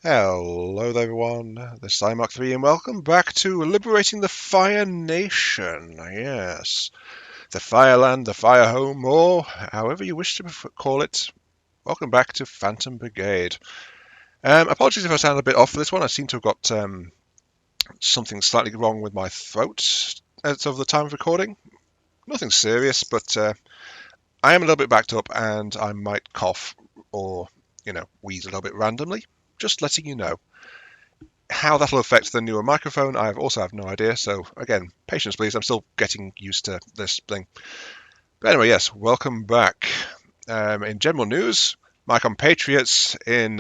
Hello there everyone, this is Mark 3 and welcome back to Liberating the Fire Nation. Yes, the Fireland, the Fire Home, or however you wish to call it. Welcome back to Phantom Brigade. Apologies if I sound a bit off for this one. I seem to have got something slightly wrong with my throat as of the time of recording. Nothing serious, but I am a little bit backed up and I might cough or, wheeze a little bit randomly. Just letting you know. How that'll affect the newer microphone, I also have no idea. So again, patience please. I'm still getting used to this thing. But anyway, yes, welcome back. In general news, my compatriots in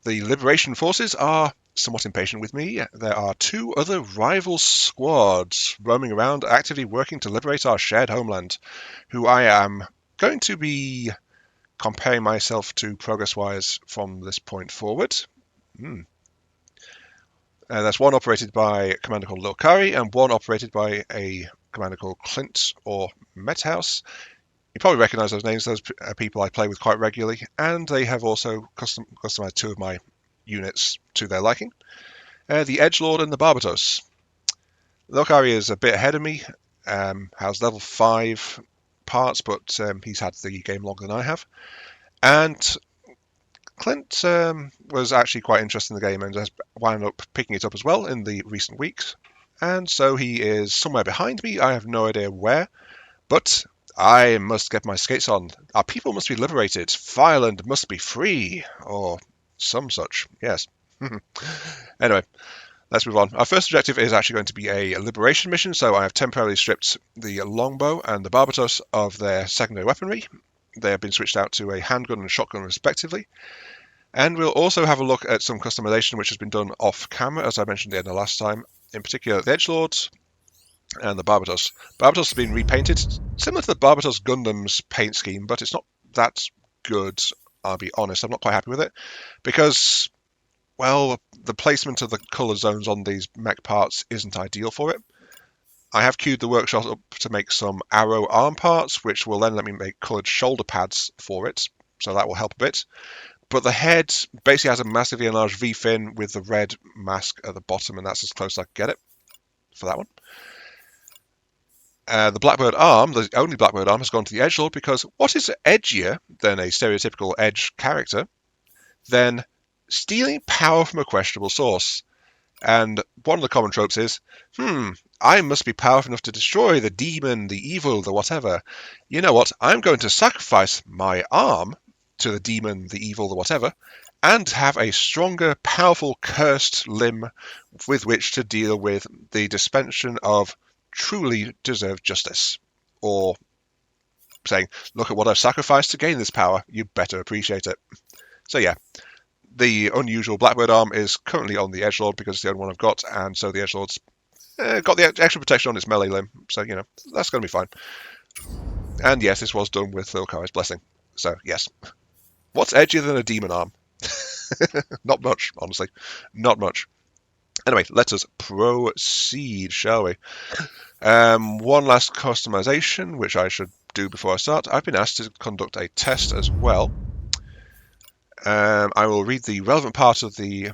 the Liberation Forces are somewhat impatient with me. There are two other rival squads roaming around, actively working to liberate our shared homeland, who I am going to be comparing myself to progress-wise from this point forward. That's one operated by a commander called Lokari and one operated by a commander called Clint or Methouse. You probably recognize those names. Those are people I play with quite regularly, and they have also customized two of my units to their liking. The Edgelord and the Barbatos. Lokari is a bit ahead of me, has level 5 parts, but he's had the game longer than I have. And Clint was actually quite interested in the game and has wound up picking it up as well in the recent weeks. And so he is somewhere behind me. I have no idea where, but I must get my skates on. Our people must be liberated. Fireland must be free, or some such. Yes. Anyway, let's move on. Our first objective is actually going to be a liberation mission, so I have temporarily stripped the longbow and the Barbatos of their secondary weaponry. They have been switched out to a handgun and shotgun respectively. And we'll also have a look at some customization which has been done off camera, as I mentioned at the end of last time. In particular, the Edgelords and the Barbatos. Barbatos has been repainted, similar to the Barbatos Gundam's paint scheme, but it's not that good, I'll be honest. I'm not quite happy with it, because, well, the placement of the colour zones on these mech parts isn't ideal for it. I have queued the workshop up to make some arrow arm parts, which will then let me make coloured shoulder pads for it, so that will help a bit. But the head basically has a massively enlarged V-fin with the red mask at the bottom, and that's as close as I can get it for that one. The Blackbird arm, the only Blackbird arm, has gone to the Edgelord because what is edgier than a stereotypical Edge character than stealing power from a questionable source? And one of the common tropes is, I must be powerful enough to destroy the demon, the evil, the whatever. You know what? I'm going to sacrifice my arm to the demon, the evil, the whatever, and have a stronger, powerful, cursed limb with which to deal with the dispensation of truly deserved justice. Or saying, look at what I've sacrificed to gain this power, you better appreciate it. So yeah, the unusual Blackbird arm is currently on the Edgelord because it's the only one I've got, and so the Edgelord's got the extra protection on its melee limb, so, that's going to be fine. And yes, this was done with Lokari's blessing, so yes. What's edgier than a demon arm? Not much, honestly. Not much. Anyway, let us proceed, shall we? One last customization, which I should do before I start. I've been asked to conduct a test as well. I will read the relevant part of the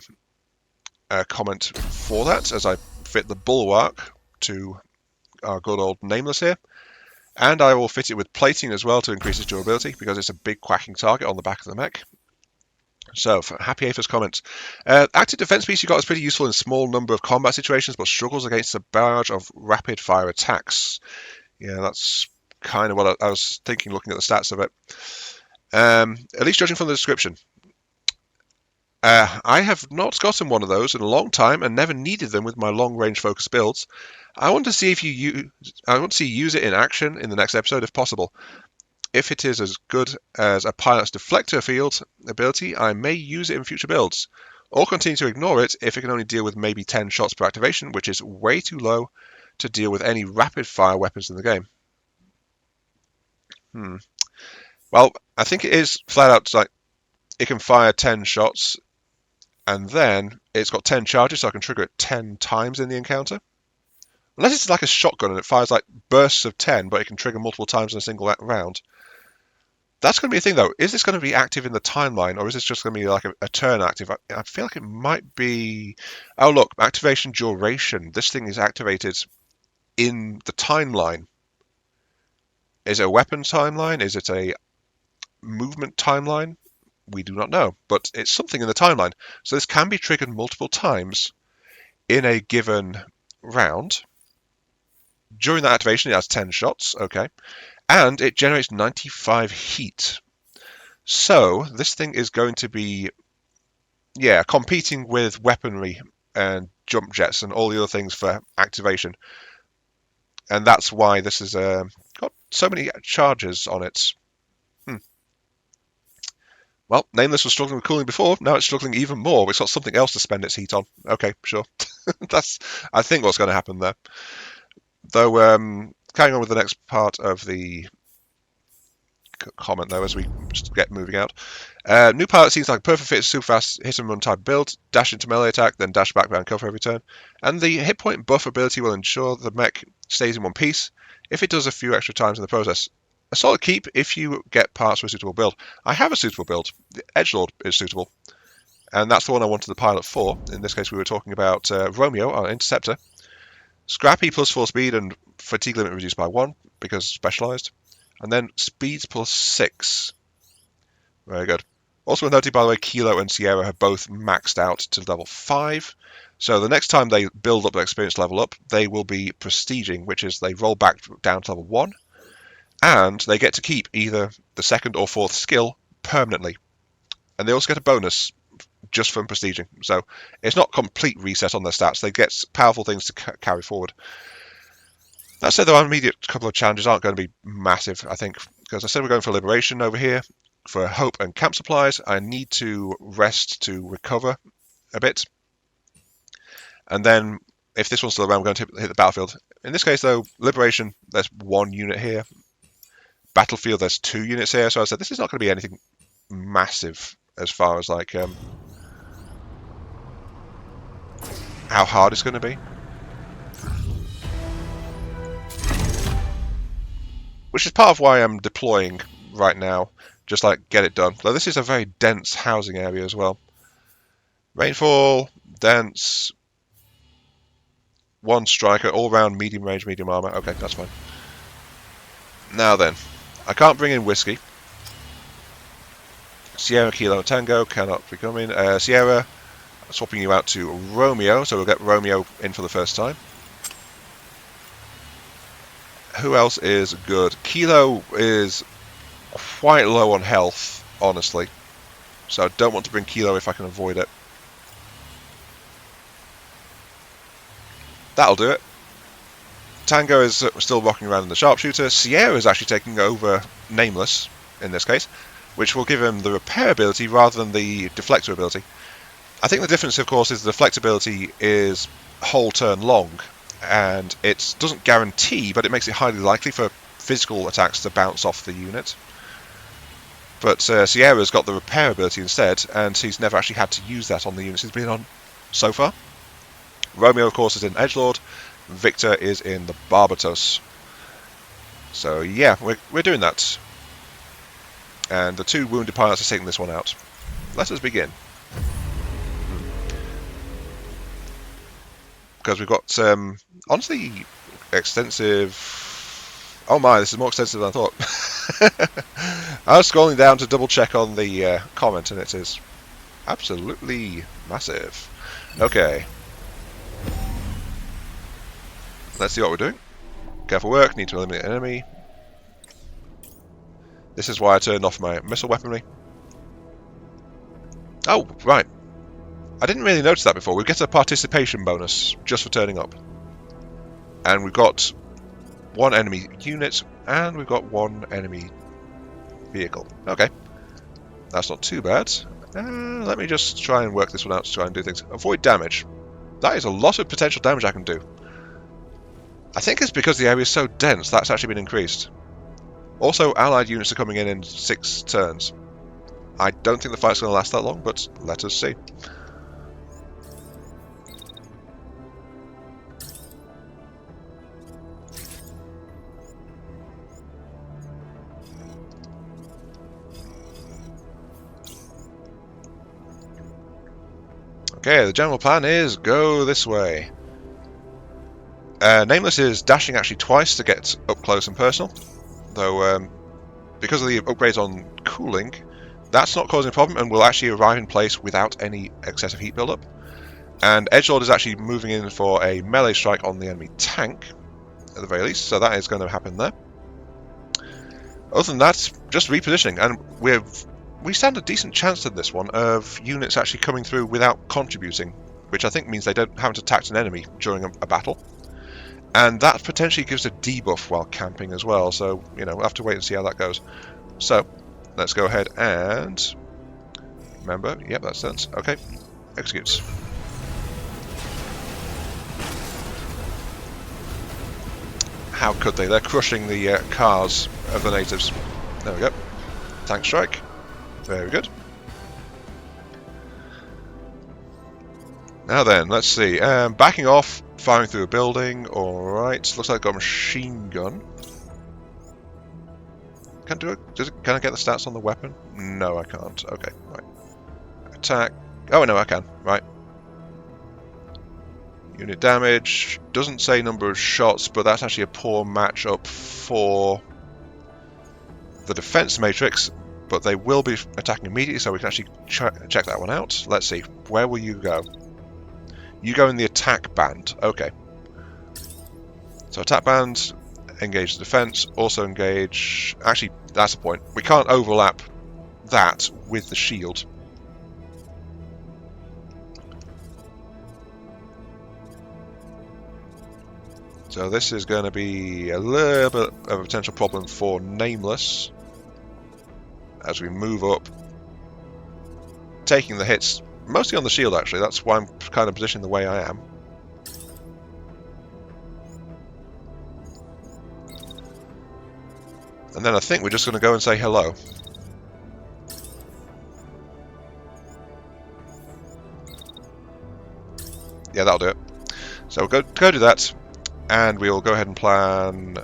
comment for that as I fit the bulwark to our good old Nameless here. And I will fit it with plating as well to increase its durability because it's a big quacking target on the back of the mech. So, for Happy Apher's comments. Active defense piece you got is pretty useful in a small number of combat situations, but struggles against a barrage of rapid fire attacks. Yeah, that's kind of what I was thinking looking at the stats of it. At least judging from the description. I have not gotten one of those in a long time and never needed them with my long-range focus builds. I want to see you use it in action in the next episode if possible. If it is as good as a pilot's deflector field ability, I may use it in future builds, or continue to ignore it if it can only deal with maybe 10 shots per activation, which is way too low to deal with any rapid-fire weapons in the game. Well, I think it is flat out like it can fire 10 shots, and then it's got 10 charges, so I can trigger it 10 times in the encounter. Unless it's like a shotgun and it fires like bursts of 10, but it can trigger multiple times in a single round. That's going to be a thing, though. Is this going to be active in the timeline, or is this just going to be like a turn active? I feel like it might be... Oh, look, activation duration. This thing is activated in the timeline. Is it a weapon timeline? Is it a movement timeline? We do not know, but it's something in the timeline. So this can be triggered multiple times in a given round. During that activation, it has 10 shots, okay, and it generates 95 heat. So this thing is going to be, yeah, competing with weaponry and jump jets and all the other things for activation. And that's why this has got so many charges on it. Well, Nameless was struggling with cooling before, now it's struggling even more. It's got something else to spend its heat on. Okay, sure. That's, I think, what's going to happen there. Though, carrying on with the next part of the comment, though, as we get moving out. New pilot seems like a perfect fit, super fast hit and run type build. Dash into melee attack, then dash back behind cover every turn. And the hit point buff ability will ensure the mech stays in one piece if it does a few extra times in the process. A solid keep if you get parts for a suitable build. I have a suitable build. The Edgelord is suitable. And that's the one I wanted the pilot for. In this case, we were talking about Romeo, our interceptor. Scrappy plus 4 speed and fatigue limit reduced by 1 because specialized. And then speeds plus 6. Very good. Also noted, by the way, Kilo and Sierra have both maxed out to level 5. So the next time they build up their experience level up, they will be prestiging, which is they roll back down to level 1. And they get to keep either the second or fourth skill permanently. And they also get a bonus just from prestiging. So it's not complete reset on their stats. They get powerful things to carry forward. That said, though, our immediate couple of challenges aren't going to be massive, I think. Because I said we're going for Liberation over here. For Hope and Camp Supplies, I need to rest to recover a bit. And then, if this one's still around, we're going to hit the battlefield. In this case, though, Liberation, there's 1 unit here. Battlefield, there's 2 units here. So I said, this is not going to be anything massive as far as, like, how hard it's going to be. Which is part of why I'm deploying right now. Just, like, get it done. Though this is a very dense housing area as well. Rainfall, dense... 1 striker, all round medium range, medium armor. Okay, that's fine. Now then, I can't bring in Whiskey. Sierra, Kilo, Tango cannot be coming. Sierra, swapping you out to Romeo, so we'll get Romeo in for the first time. Who else is good? Kilo is quite low on health, honestly. So I don't want to bring Kilo if I can avoid it. That'll do it. Tango is still rocking around in the sharpshooter. Sierra is actually taking over Nameless, in this case, which will give him the repair ability rather than the deflector ability. I think the difference, of course, is the deflector ability is whole turn long, and it doesn't guarantee, but it makes it highly likely for physical attacks to bounce off the unit. But Sierra's got the repair ability instead, and he's never actually had to use that on the units he's been on so far. Romeo, of course, is in Edgelord. Victor is in the Barbatos. So, yeah, we're doing that. And the 2 wounded pilots are taking this one out. Let us begin. Because we've got, honestly, extensive... Oh my, this is more extensive than I thought. I was scrolling down to double check on the comment, and it is absolutely massive. Okay. Let's see what we're doing. Careful work, need to eliminate an enemy. This is why I turned off my missile weaponry. Oh, right. I didn't really notice that before. We get a participation bonus just for turning up. And we've got 1 enemy unit, and we've got 1 enemy vehicle. Okay. That's not too bad. Let me just try and work this one out to try and do things. Avoid damage. That is a lot of potential damage I can do. I think it's because the area is so dense, that's actually been increased. Also, allied units are coming in 6 turns. I don't think the fight's going to last that long, but let us see. Okay, the general plan is go this way. Nameless is dashing actually twice to get up close and personal, though because of the upgrades on cooling, that's not causing a problem and will actually arrive in place without any excessive heat buildup. And Edgelord is actually moving in for a melee strike on the enemy tank, at the very least, so that is going to happen there. Other than that, just repositioning, and we stand a decent chance in this one of units actually coming through without contributing, which I think means they haven't attacked an enemy during a battle. And that potentially gives a debuff while camping as well, so, you know, we'll have to wait and see how that goes. So, let's go ahead and... Remember, yep, that's sense. Okay, executes. How could they? They're crushing the cars of the natives. There we go. Tank strike. Very good. Now then, let's see. Backing off, firing through a building. Alright, looks like I've got a machine gun. Can't do it. Can I get the stats on the weapon? No, I can't. Okay, right. Attack. Oh, no, I can. Right. Unit damage. Doesn't say number of shots, but that's actually a poor matchup for the defense matrix. But they will be attacking immediately, so we can actually check that one out. Let's see. Where will you go? You go in the attack band. Okay. So attack band, engage the defense, also engage... Actually, that's the point. We can't overlap that with the shield. So this is going to be a little bit of a potential problem for Nameless as we move up, taking the hits mostly on the shield actually. That's why I'm kind of positioning the way I am. And then I think we're just going to go and say hello. Yeah, that'll do it. So we'll go do that. And we'll go ahead and plan...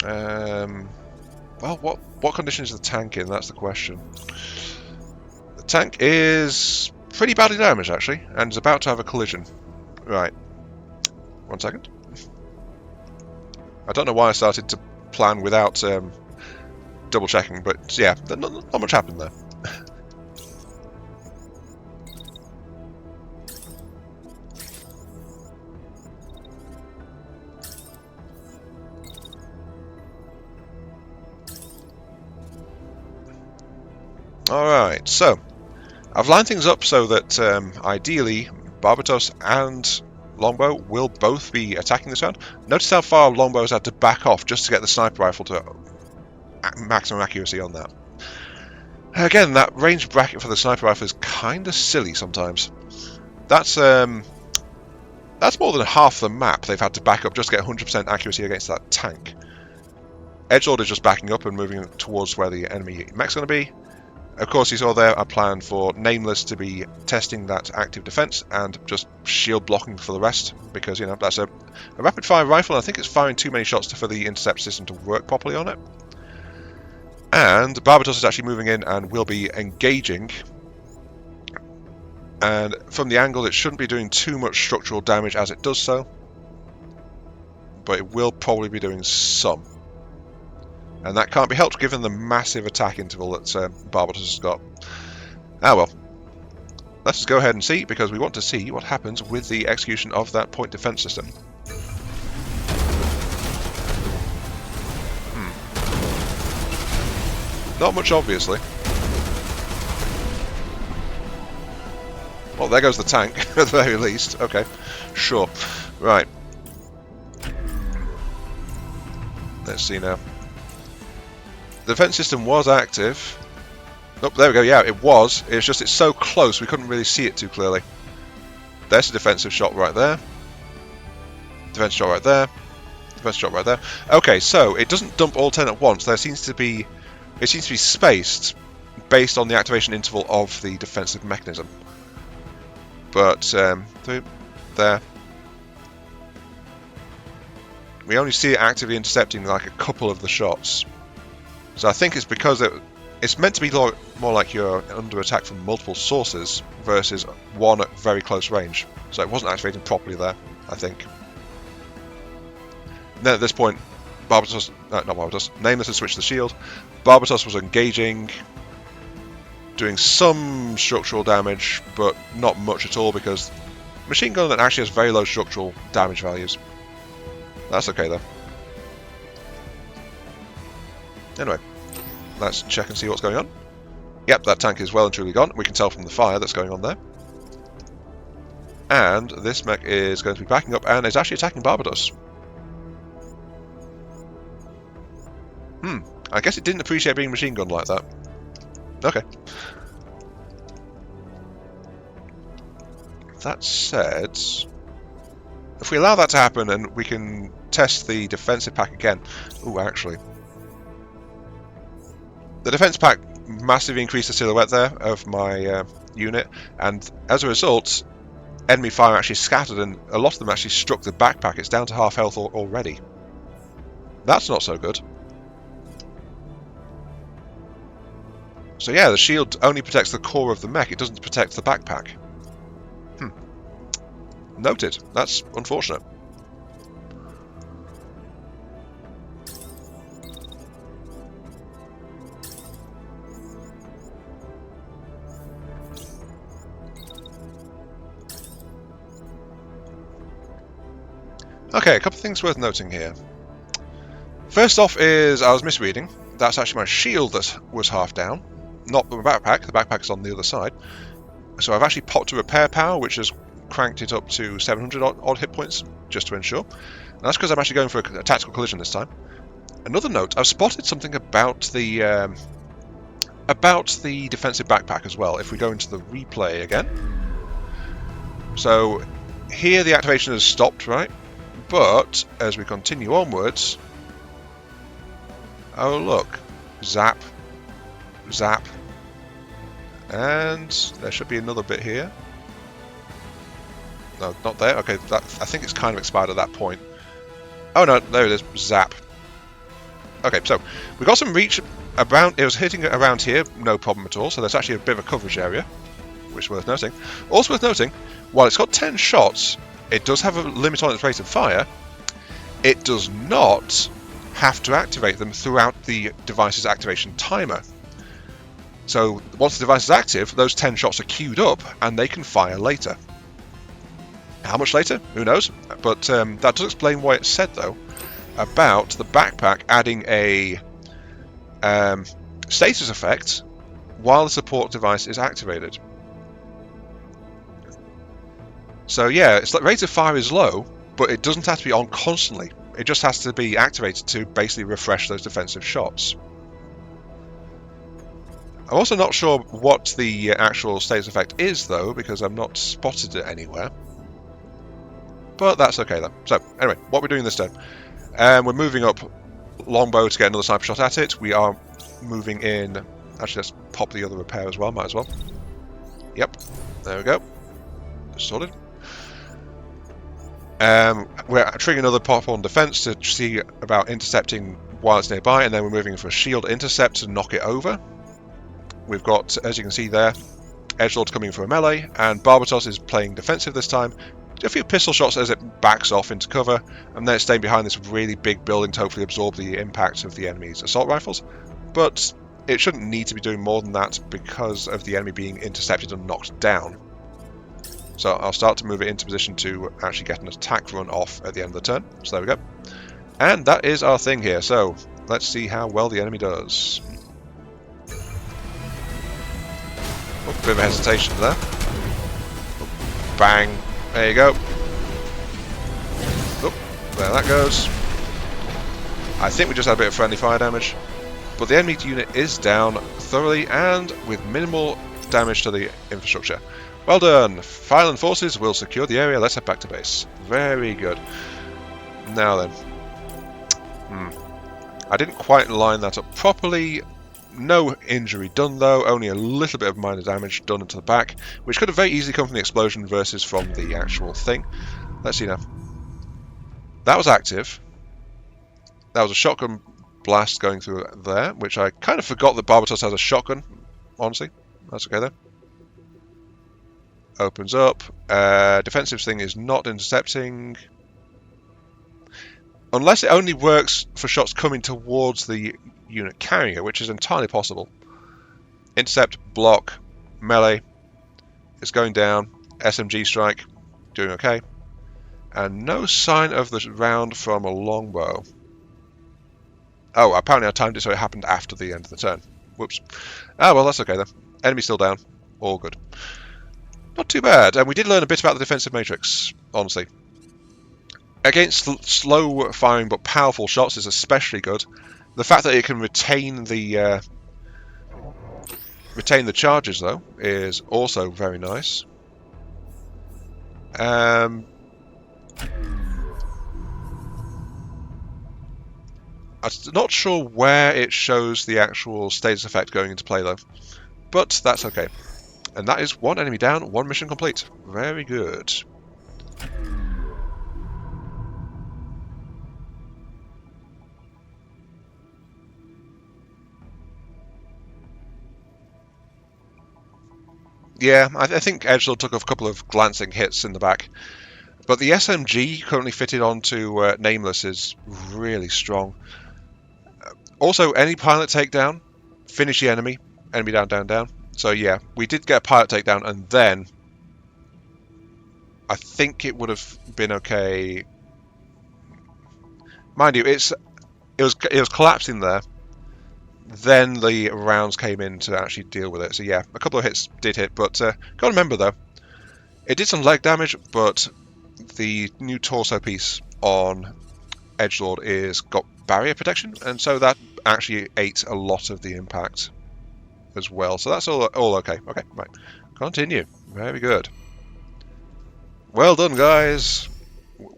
well, what condition is the tank in? That's the question. The tank is pretty badly damaged, actually, and is about to have a collision. Right. 1 second. I don't know why I started to plan without double-checking, but yeah, not much happened there. Alright, so I've lined things up so that ideally Barbatos and Longbow will both be attacking this round. Notice how far Longbow's had to back off just to get the sniper rifle to maximum accuracy on that. Again, that range bracket for the sniper rifle is kind of silly sometimes. That's more than half the map they've had to back up just to get 100% accuracy against that tank. Edgelord is just backing up and moving towards where the enemy mech's going to be. Of course, you saw there a plan for Nameless to be testing that active defense and just shield blocking for the rest, because, you know, that's a rapid-fire rifle, and I think it's firing too many shots for the intercept system to work properly on it. And Barbatos is actually moving in and will be engaging. And from the angle, it shouldn't be doing too much structural damage as it does so, but it will probably be doing some. And that can't be helped given the massive attack interval that Barbatos has got. Ah well. Let's just go ahead and see, because we want to see what happens with the execution of that point defense system. Not much, obviously. Well, there goes the tank, at the very least. Okay, sure. Right. Let's see now. The defense system was active. Oh, there we go. Yeah, it was. It's just it's so close we couldn't really see it too clearly. There's a defensive shot right there. Defensive shot right there. Defensive shot right there. Okay, so it doesn't dump all 10 at once. It seems to be spaced based on the activation interval of the defensive mechanism. But there. We only see it actively intercepting like a couple of the shots. So I think it's because it's meant to be more like you're under attack from multiple sources versus one very close range. So it wasn't activating properly there, I think. And then at this point, Barbatos, not Barbatos, Nameless had switched the shield. Barbatos was engaging, doing some structural damage, but not much at all because machine gun actually has very low structural damage values. That's okay though. Anyway, let's check and see what's going on. Yep, that tank is well and truly gone. We can tell from the fire that's going on there. And this mech is going to be backing up and is actually attacking Barbados. I guess it didn't appreciate being machine gunned like that. Okay. That said, if we allow that to happen and we can test the defensive pack again. Ooh, actually. The defense pack massively increased the silhouette there of my unit, and as a result, enemy fire actually scattered and a lot of them actually struck the backpack. It's down to half health already. That's not so good. So yeah, the shield only protects the core of the mech, it doesn't protect the backpack. Noted. That's unfortunate. Okay, a couple of things worth noting here. First off is I was misreading. That's actually my shield that was half down, not the backpack. The backpack is on the other side. So I've actually popped a repair power, which has cranked it up to 700 odd hit points, just to ensure. And that's because I'm actually going for a tactical collision this time. Another note, I've spotted something about the defensive backpack as well, if we go into the replay again. So here the activation has stopped, right? But as we continue onwards, oh look, zap, zap, and there should be another bit here. No, not there. Okay, I think it's kind of expired at that point. Oh no, there it is, zap. Okay, so we got some reach around. It was hitting around here, no problem at all. So there's actually a bit of a coverage area, which is worth noting. Also worth noting, while it's got 10 shots, it does have a limit on its rate of fire. It does not have to activate them throughout the device's activation timer. So once the device is active, those 10 shots are queued up and they can fire later. How much later? Who knows? But that does explain why it's said, though, about the backpack adding a status effect while the support device is activated. So yeah, its rate of fire is low, but it doesn't have to be on constantly. It just has to be activated to basically refresh those defensive shots. I'm also not sure what the actual status effect is, though, because I've not spotted it anywhere. But that's okay, though. So, anyway, what we're doing this time. We're moving up longbow to get another sniper shot at it. We are moving in... Actually, let's pop the other repair as well, might as well. Yep, there we go. Sorted. We're triggering another pop on defense to see about intercepting while it's nearby, and then we're moving for a shield intercept to knock it over. We've got, as you can see there, Edgelord's coming for a melee, and Barbatos is playing defensive this time. A few pistol shots as it backs off into cover, and then it's staying behind this really big building to hopefully absorb the impact of the enemy's assault rifles. But it shouldn't need to be doing more than that because of the enemy being intercepted and knocked down. So I'll start to move it into position to actually get an attack run off at the end of the turn. So there we go. And that is our thing here. So let's see how well the enemy does. Oh, bit of a hesitation there. Oh, bang. There you go. Oh, there that goes. I think we just had a bit of friendly fire damage. But the enemy unit is down thoroughly and with minimal damage to the infrastructure. Well done. Violent forces will secure the area. Let's head back to base. Very good. Now then. I didn't quite line that up properly. No injury done though, only a little bit of minor damage done into the back, which could have very easily come from the explosion versus from the actual thing. Let's see now. That was active. That was a shotgun blast going through there, which I kind of forgot that Barbatos has a shotgun, honestly. That's okay though. Opens up. Defensive thing is not intercepting. Unless it only works for shots coming towards the unit carrying it, which is entirely possible. Intercept, block, melee. It's going down. SMG strike. Doing okay. And no sign of the round from a longbow. Oh, apparently I timed it so it happened after the end of the turn. Whoops. Ah, well, that's okay then. Enemy still down. All good. Not too bad. And we did learn a bit about the defensive matrix, honestly. Against slow firing but powerful shots is especially good. The fact that it can retain the charges, though, is also very nice. I'm not sure where it shows the actual status effect going into play, though. But that's okay. And that is one enemy down, one mission complete. Very good. Yeah, I think Edgelord took a couple of glancing hits in the back. But the SMG currently fitted onto Nameless is really strong. Also, any pilot takedown, finish the enemy. Enemy down, down, down. So yeah, we did get a pilot takedown, and then I think it would have been okay. Mind you, it was collapsing there. Then the rounds came in to actually deal with it. So yeah, a couple of hits did hit, but gotta remember though, it did some leg damage, but the new torso piece on Edgelord is got barrier protection, and so that actually ate a lot of the impact as well. So that's all okay. Okay, right. Continue. Very good. Well done, guys.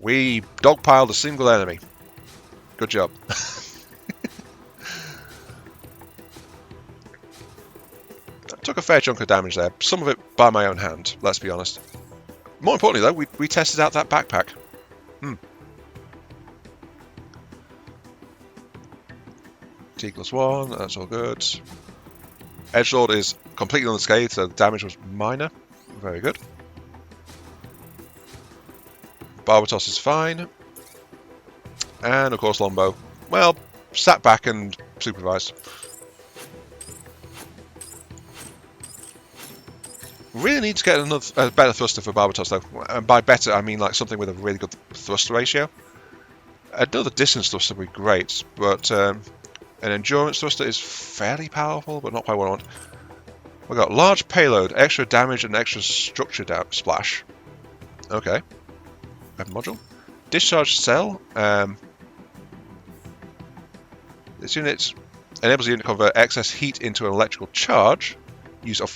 We dogpiled a single enemy. Good job. Took a fair chunk of damage there. Some of it by my own hand, let's be honest. More importantly, though, we tested out that backpack. T+1, that's all good. Edgelord is completely unscathed, so the damage was minor. Very good. Barbatos is fine. And, of course, Longbow. Well, sat back and supervised. Really need to get a better thruster for Barbatos, though. And by better, I mean like something with a really good thrust ratio. Another distance thruster would be great, but an endurance thruster is fairly powerful, but not quite what I want. We've got large payload, extra damage, and extra structure splash. Okay. Weapon module. Discharge cell. This unit enables the unit to convert excess heat into an electrical charge.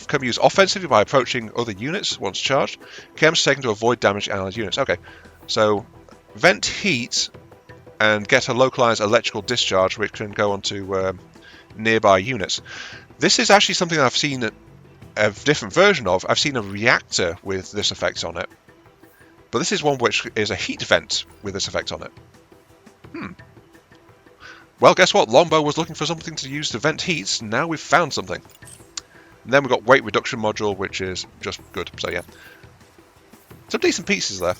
Can be used offensively by approaching other units once charged. Chems taken to avoid damage to allied units. Okay, so vent heat and get a localized electrical discharge which can go onto nearby units. This is actually something I've seen a different version of. I've seen a reactor with this effect on it. But this is one which is a heat vent with this effect on it. Well, guess what? Longbow was looking for something to use to vent heat. Now we've found something. And then we've got weight reduction module, which is just good. So yeah, some decent pieces there.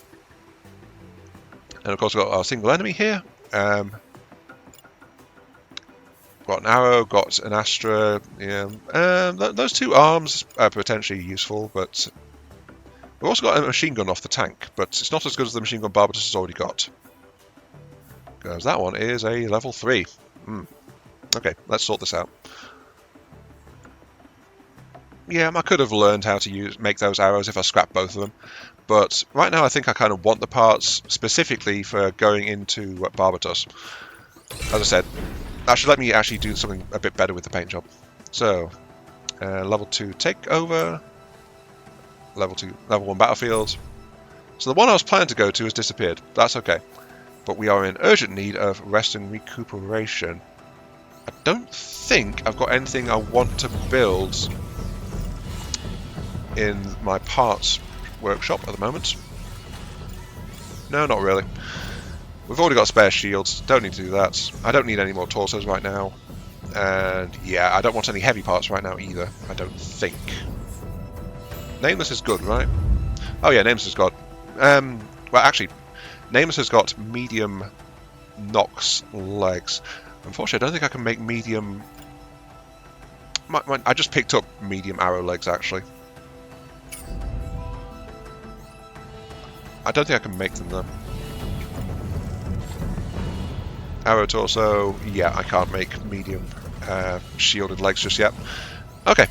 And of course we've got our single enemy here. Got an arrow, got an Astra. Yeah, those two arms are potentially useful, but we've also got a machine gun off the tank, but it's not as good as the machine gun Barbatos has already got. Because that one is a level 3. Okay, let's sort this out. Yeah, I could have learned how to make those arrows if I scrapped both of them. But right now I think I kind of want the parts specifically for going into Barbatos. As I said, that should let me actually do something a bit better with the paint job. So, level 2 takeover. Level 1 battlefield. So the one I was planning to go to has disappeared. That's okay. But we are in urgent need of rest and recuperation. I don't think I've got anything I want to build in my parts workshop at the moment. No, not really. We've already got spare shields, don't need to do that. I don't need any more torsos right now. And yeah, I don't want any heavy parts right now either, I don't think. Nameless is good, right? Oh yeah, Namus has got... well, actually, Namus has got medium Nox legs. Unfortunately, I don't think I can make medium... I just picked up medium arrow legs, actually. I don't think I can make them, though. Arrow torso, yeah, I can't make medium shielded legs just yet. Okay.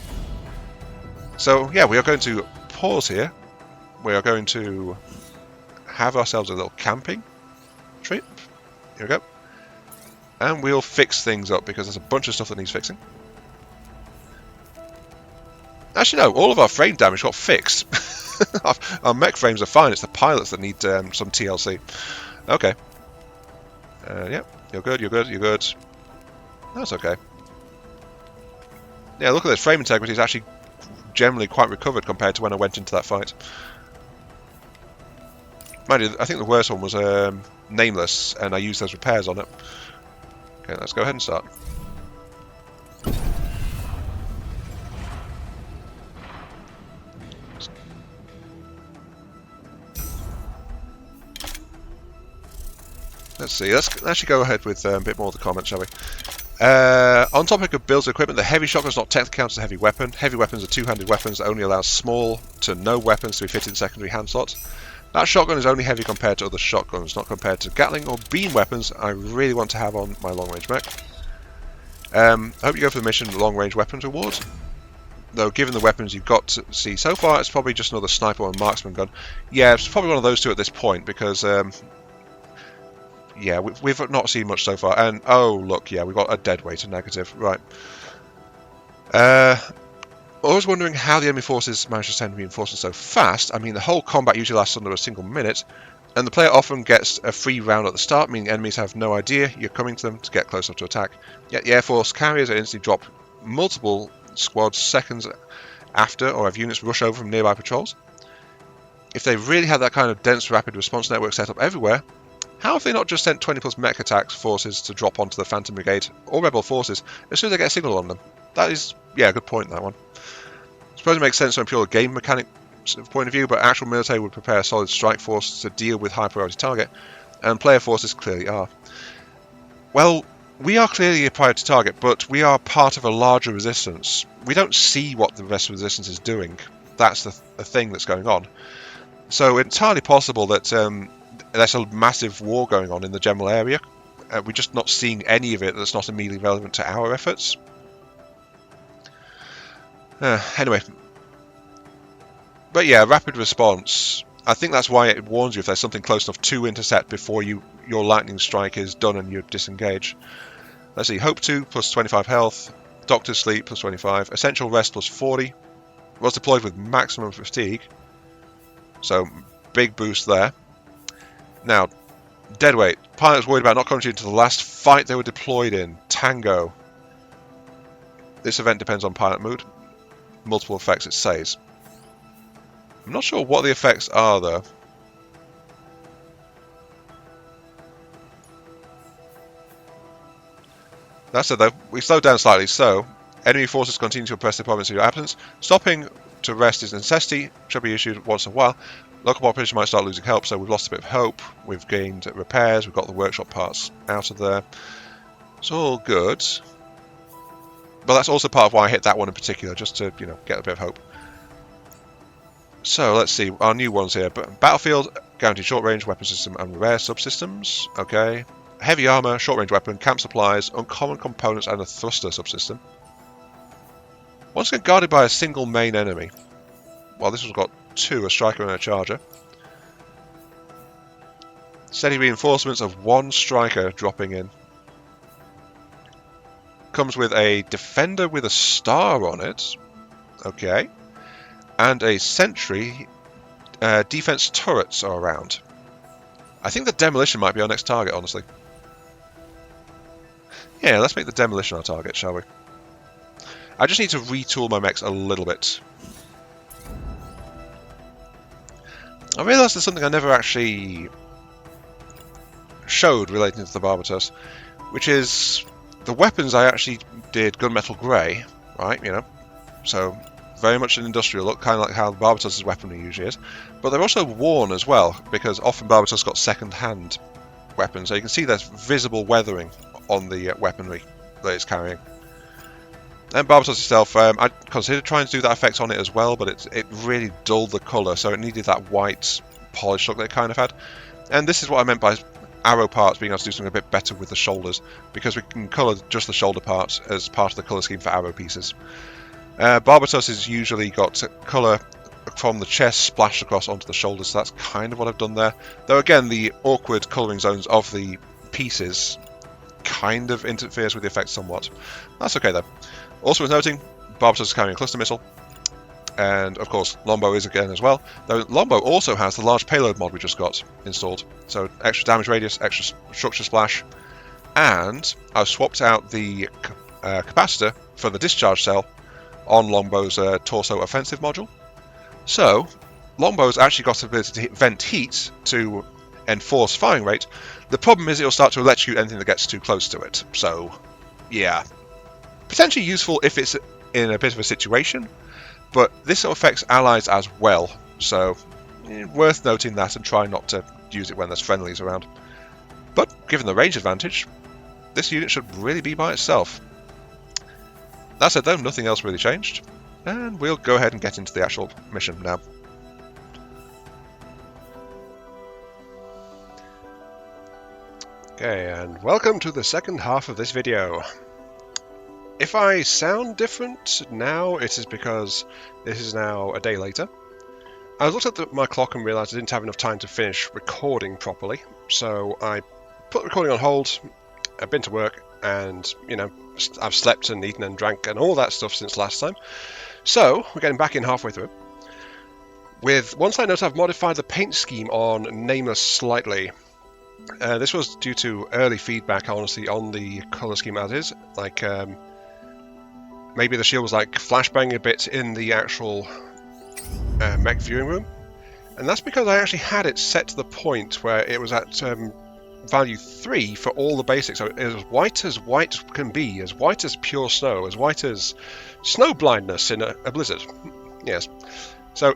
So, yeah, we are going to pause here. We are going to have ourselves a little camping trip. Here we go. And we'll fix things up, because there's a bunch of stuff that needs fixing. Actually, no, all of our frame damage got fixed. Our mech frames are fine, it's the pilots that need some TLC. Okay. Yep, you're good, you're good, you're good. That's okay. Yeah, look at this, frame integrity is actually generally quite recovered compared to when I went into that fight. Mind you, I think the worst one was Nameless, and I used those repairs on it. Okay, let's go ahead and start. Let's see, let's actually go ahead with a bit more of the comments, shall we? On topic of builds of equipment, the heavy shotgun is not technically counted as a heavy weapon. Heavy weapons are two-handed weapons that only allow small to no weapons to be fitted in secondary hand slots. That shotgun is only heavy compared to other shotguns, not compared to Gatling or beam weapons I really want to have on my long-range mech. I hope you go for the mission long-range weapons reward. Though, given the weapons you've got to see so far, it's probably just another sniper or marksman gun. Yeah, it's probably one of those two at this point, because... yeah, we've not seen much so far. And, oh, look, yeah, we've got a dead weight, a negative. Right. I was wondering how the enemy forces manage to send reinforcements so fast. I mean, the whole combat usually lasts under a single minute, and the player often gets a free round at the start, meaning enemies have no idea you're coming to them to get close enough to attack. Yet the Air Force carriers are instantly drop multiple squads seconds after, or have units rush over from nearby patrols. If they really had that kind of dense rapid response network set up everywhere, how have they not just sent 20 plus mech attack forces to drop onto the Phantom Brigade or Rebel forces as soon as they get a signal on them? That is, yeah, a good point, that one. I suppose it makes sense from a pure game mechanic point of view, but actual military would prepare a solid strike force to deal with high priority target, and player forces clearly are. Well, we are clearly a priority target, but we are part of a larger resistance. We don't see what the rest of the resistance is doing. That's the thing that's going on. So it's entirely possible that there's a massive war going on in the general area. We're just not seeing any of it that's not immediately relevant to our efforts. Anyway. But yeah, rapid response. I think that's why it warns you if there's something close enough to intercept before your lightning strike is done and you disengage. Let's see, Hope 2 plus 25 health, Doctor's Sleep plus 25, Essential Rest plus 40. Was deployed with maximum fatigue. So, big boost there. Now, deadweight. Pilots worried about not contributing to the last fight they were deployed in. Tango. This event depends on pilot mood. Multiple effects, it says. I'm not sure what the effects are, though. That said, though, we slowed down slightly, so enemy forces continue to oppress the province in your absence. Stopping to rest is a necessity, shall be issued once in a while. Local population might start losing help, so we've lost a bit of hope. We've gained repairs, we've got the workshop parts out of there. It's all good. But that's also part of why I hit that one in particular, just to, you know, get a bit of hope. So, let's see, our new ones here. Battlefield, guaranteed short-range weapon system and rare subsystems. Okay. Heavy armor, short-range weapon, camp supplies, uncommon components, and a thruster subsystem. Once again guarded by a single main enemy. Well, this one's got two, a striker and a charger. Steady reinforcements of one striker dropping in. Comes with a defender with a star on it. Okay. And a sentry. Defense turrets are around. I think the demolition might be our next target, honestly. Yeah, let's make the demolition our target, shall we? I just need to retool my mechs a little bit. I realised there's something I never actually showed relating to the Barbatos, which is the weapons I actually did gunmetal grey, right, you know, so very much an industrial look, kind of like how Barbatos's weaponry usually is. But they're also worn as well, because often Barbatos got second-hand weapons, so you can see there's visible weathering on the weaponry that it's carrying. And Barbatos itself, I considered trying to do that effect on it as well, but it really dulled the colour, so it needed that white polished look that it kind of had. And this is what I meant by arrow parts being able to do something a bit better with the shoulders, because we can colour just the shoulder parts as part of the colour scheme for arrow pieces. Barbatos has usually got colour from the chest splashed across onto the shoulders, so that's kind of what I've done there. Though again, the awkward colouring zones of the pieces kind of interferes with the effect somewhat. That's okay though. Also worth noting, Barbatos is carrying a cluster missile, and of course Longbow is again as well, though Longbow also has the large payload mod we just got installed, so extra damage radius, extra structure splash, and I've swapped out the capacitor for the discharge cell on Longbow's torso offensive module. So Longbow's actually got the ability to vent heat to enforce firing rate. The problem is it'll start to electrocute anything that gets too close to it, so yeah. Potentially useful if it's in a bit of a situation, but this affects allies as well, so worth noting that and try not to use it when there's friendlies around. But given the range advantage, this unit should really be by itself. That said though, nothing else really changed, and we'll go ahead and get into the actual mission now. Okay, and welcome to the second half of this video. If I sound different now, it is because this is now a day later. I looked at my clock and realised I didn't have enough time to finish recording properly, so I put the recording on hold. I've been to work, and, you know, I've slept and eaten and drank and all that stuff since last time. So, we're getting back in halfway through. With one side note, I've modified the paint scheme on Nameless slightly. This was due to early feedback, honestly, on the colour scheme as is. Like, maybe the shield was like flashbang a bit in the actual mech viewing room. And that's because I actually had it set to the point where it was at value 3 for all the basics. So it was as white can be, as white as pure snow, as white as snow blindness in a blizzard. Yes. So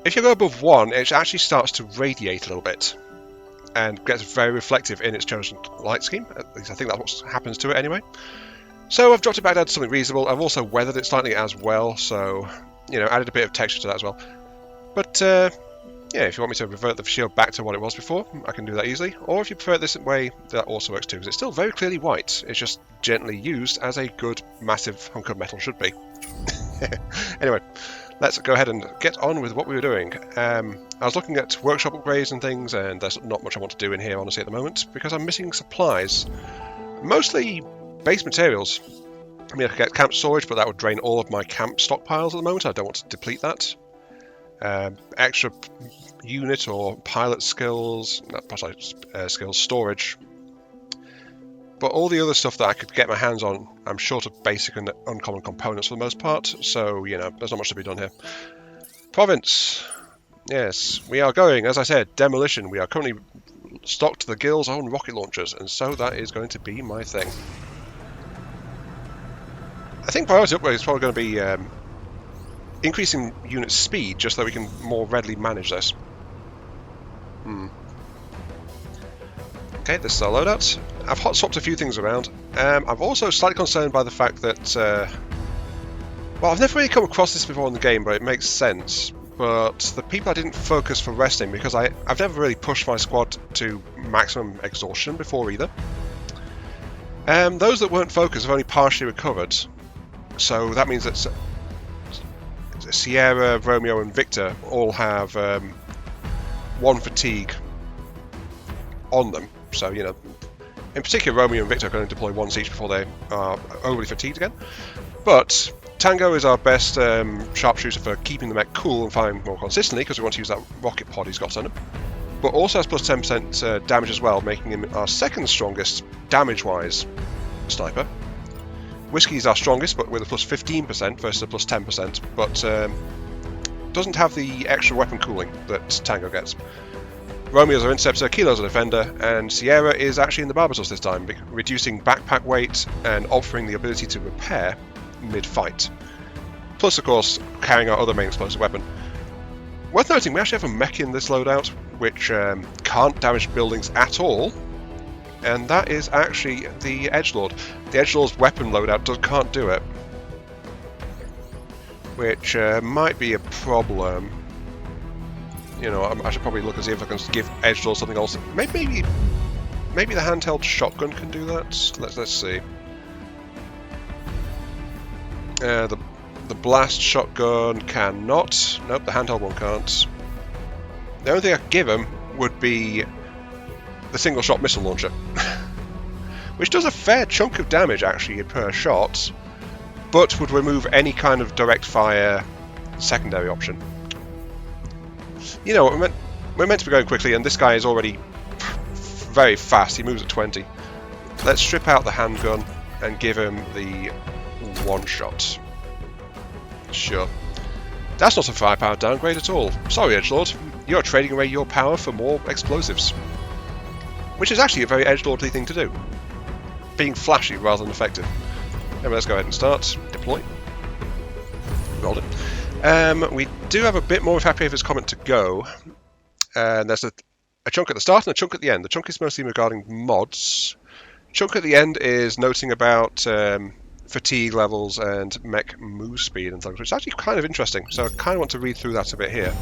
if you go above 1, it actually starts to radiate a little bit and gets very reflective in its chosen light scheme. At least I think that's what happens to it anyway. So I've dropped it back down to something reasonable. I've also weathered it slightly as well, so, you know, added a bit of texture to that as well. But, yeah, if you want me to revert the shield back to what it was before, I can do that easily. Or if you prefer it this way, that also works too, because it's still very clearly white. It's just gently used as a good, massive hunk of metal should be. Anyway, let's go ahead and get on with what we were doing. I was looking at workshop upgrades and things, and there's not much I want to do in here, honestly, at the moment, because I'm missing supplies. Mostly base materials. I mean, I could get camp storage, but that would drain all of my camp stockpiles at the moment. I don't want to deplete that. Extra unit or pilot skills, skills storage. But all the other stuff that I could get my hands on, I'm short of basic and uncommon components for the most part, so, you know, there's not much to be done here. Province. Yes, we are going, as I said, demolition. We are currently stocked to the Guild's own rocket launchers, and so that is going to be my thing. I think priority upgrade is probably going to be increasing unit speed, just so we can more readily manage this. Okay, this is our loadout. I've hot swapped a few things around. I'm also slightly concerned by the fact that, well, I've never really come across this before in the game, but it makes sense. But the people I didn't focus for resting, because I've never really pushed my squad to maximum exhaustion before either. Those that weren't focused have only partially recovered. So that means that Sierra, Romeo and Victor all have 1 fatigue on them. So, you know, in particular Romeo and Victor are going to deploy once each before they are overly fatigued again. But Tango is our best sharpshooter for keeping the mech cool and firing more consistently, because we want to use that rocket pod he's got on him. But also has plus 10% damage as well, making him our second strongest damage-wise sniper. Whiskey's our strongest, but with a plus 15% versus a plus 10%, but doesn't have the extra weapon cooling that Tango gets. Romeo's our interceptor, Kilo's our defender, and Sierra is actually in the Barbatos this time, reducing backpack weight and offering the ability to repair mid-fight. plus of course carrying our other main explosive weapon. Worth noting, we actually have a mech in this loadout, which can't damage buildings at all, and that is actually the Edgelord. The Edgelord's weapon loadout can't do it, which might be a problem. You know, I should probably look and see if I can give Edgelord something else. Maybe the handheld shotgun can do that. Let's see. The blast shotgun cannot. Nope, the handheld one can't. The only thing I could give him would be the single shot missile launcher, which does a fair chunk of damage actually per shot, but would remove any kind of direct fire secondary option. You know, we're meant to be going quickly, and this guy is already very fast. He moves at 20. Let's strip out the handgun and give him the one shot. Sure. That's not a firepower downgrade at all. Sorry, Edgelord. You're trading away your power for more explosives. Which is actually a very Edgelord-y thing to do. Being flashy rather than effective. Anyway, let's go ahead and start. Deploy. Rolled it. We do have a bit more of Happy Haver's comment to go. And there's a chunk at the start and a chunk at the end. The chunk is mostly regarding mods. Chunk at the end is noting about fatigue levels and mech move speed and things, which is actually kind of interesting. So I kind of want to read through that a bit here.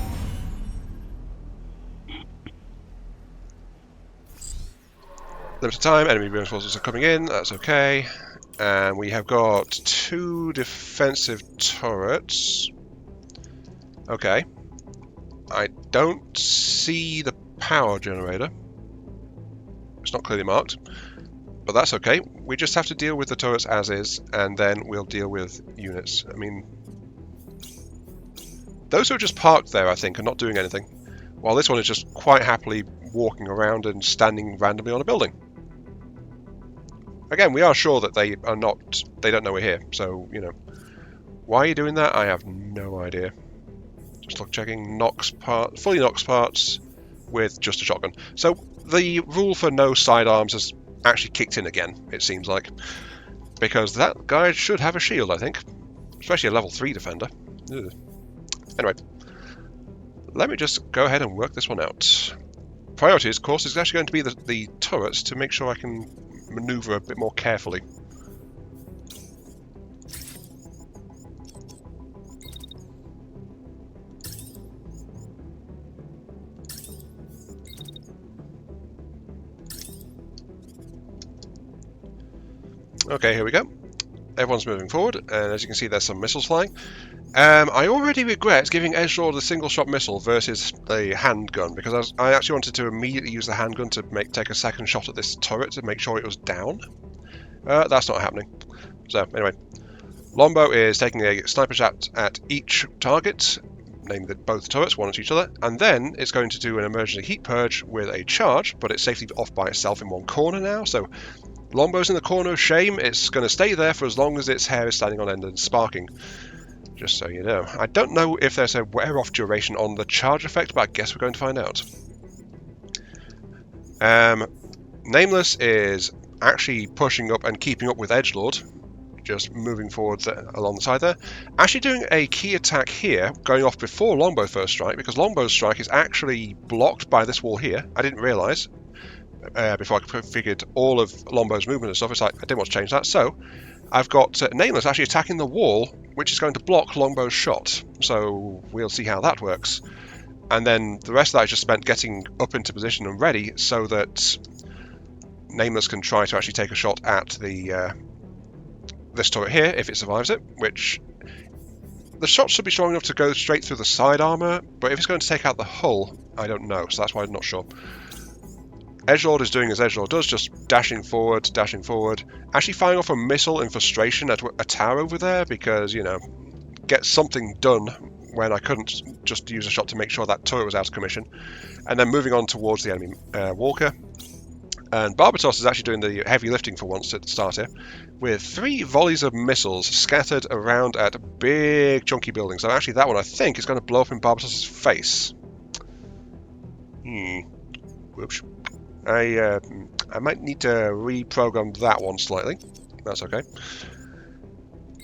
Limited time, enemy reinforcements are coming in, that's okay. And we have got 2 defensive turrets. Okay. I don't see the power generator. It's not clearly marked. But that's okay. We just have to deal with the turrets as is, and then we'll deal with units. I mean, those who are just parked there, I think, are not doing anything, while this one is just quite happily walking around and standing randomly on a building. Again, we are sure that they don't know we're here, so, you know. Why are you doing that? I have no idea. Just checking fully Nox parts with just a shotgun. So the rule for no sidearms has actually kicked in again, it seems like, because that guy should have a shield, I think, especially a level 3 defender. Ugh. Anyway, let me just go ahead and work this one out. Priority, of course, is actually going to be the turrets to make sure I can maneuver a bit more carefully. Okay, here we go. Everyone's moving forward, and as you can see, there's some missiles flying. I already regret giving Edgelord the single-shot missile versus the handgun, because I actually wanted to immediately use the handgun to take a second shot at this turret to make sure it was down. That's not happening. So, anyway. Longbow is taking a sniper shot at each target, naming both turrets, one at each other, and then it's going to do an emergency heat purge with a charge, but it's safely off by itself in one corner now, so Longbow's in the corner of shame. It's going to stay there for as long as its hair is standing on end and sparking. Just so you know. I don't know if there's a wear-off duration on the charge effect, but I guess we're going to find out. Nameless is actually pushing up and keeping up with Edgelord. Just moving forward along the side there. Actually doing a key attack here, going off before Longbow first strike, because Longbow's strike is actually blocked by this wall here. I didn't realise. Before I figured all of Longbow's movement and stuff, it's like I didn't want to change that. So I've got Nameless actually attacking the wall, which is going to block Longbow's shot. So we'll see how that works. And then the rest of that is just spent getting up into position and ready so that Nameless can try to actually take a shot at the this turret here if it survives it, which the shot should be strong enough to go straight through the side armor, but if it's going to take out the hull, I don't know, so that's why I'm not sure. Edgelord is doing as Edgelord does, just dashing forward, actually firing off a missile in frustration at a tower over there because, you know, get something done when I couldn't just use a shot to make sure that turret was out of commission. And then moving on towards the enemy walker. And Barbatos is actually doing the heavy lifting for once at the start here, with 3 volleys of missiles scattered around at big chunky buildings. So actually that one I think is going to blow up in Barbatos' face. Whoops. I might need to reprogram that one slightly. That's okay.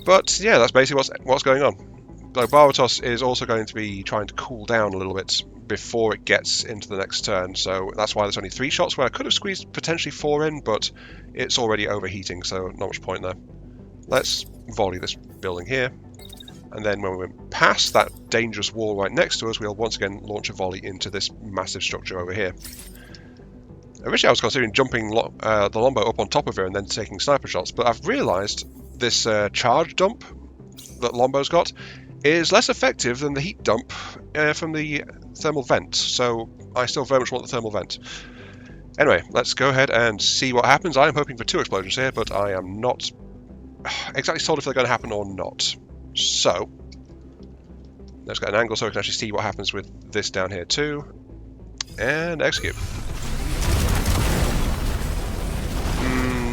But yeah, that's basically what's going on. Though Barbatos is also going to be trying to cool down a little bit before it gets into the next turn, so that's why there's only 3 shots, where I could have squeezed potentially 4 in, but it's already overheating, so not much point there. Let's volley this building here, and then when we're past that dangerous wall right next to us, we'll once again launch a volley into this massive structure over here. Originally I was considering jumping the longbow up on top of her and then taking sniper shots, but I've realised this charge dump that Longbow's got is less effective than the heat dump from the thermal vent, so I still very much want the thermal vent. Anyway, let's go ahead and see what happens. I am hoping for 2 explosions here, but I am not exactly sold if they're going to happen or not. So, let's get an angle so we can actually see what happens with this down here too. And execute.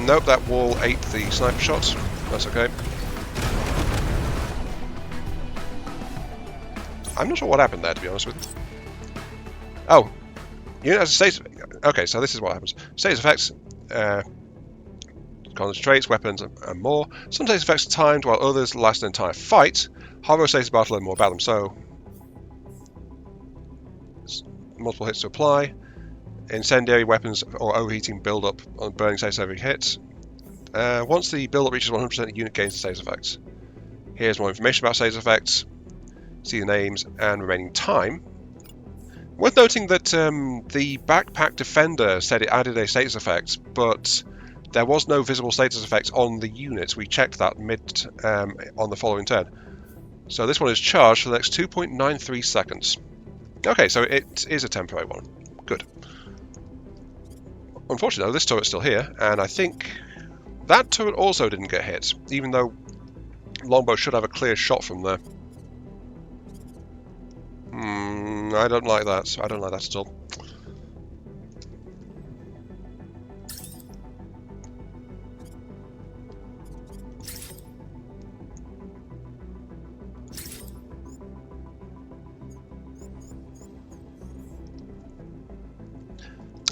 Nope, that wall ate the sniper shots. That's okay. I'm not sure what happened there, to be honest with you. Oh, unit has a status. Okay, so this is what happens. Status effects, concentrates, weapons, and more. Some status effects are timed, while others last an entire fight. Hover status battle and more about them. So, multiple hits to apply. Incendiary weapons or overheating build up on burning status every hit. Once the build up reaches 100%, the unit gains the status effects. Here's more information about status effects. See the names and remaining time. Worth noting that the Backpack Defender said it added a status effect, but there was no visible status effect on the unit. We checked that mid on the following turn. So this one is charged for the next 2.93 seconds. Okay, so it is a temporary one. Good. Unfortunately, though, this turret's still here, and I think that turret also didn't get hit, even though Longbow should have a clear shot from there. I don't like that. I don't like that at all.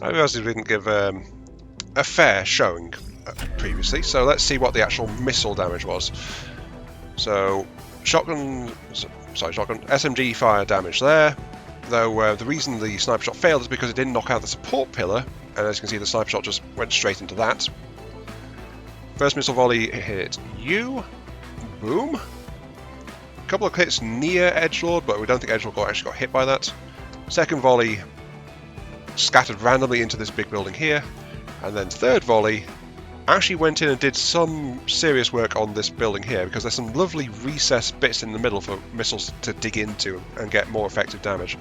I realised we didn't give a fair showing previously, so let's see what the actual missile damage was. So, SMG fire damage there, though the reason the sniper shot failed is because it didn't knock out the support pillar, and as you can see the sniper shot just went straight into that. First missile volley hit you, boom. A couple of hits near Edgelord, but we don't think Edgelord actually got hit by that. Second volley scattered randomly into this big building here, and then third volley actually went in and did some serious work on this building here, because there's some lovely recessed bits in the middle for missiles to dig into and get more effective damage.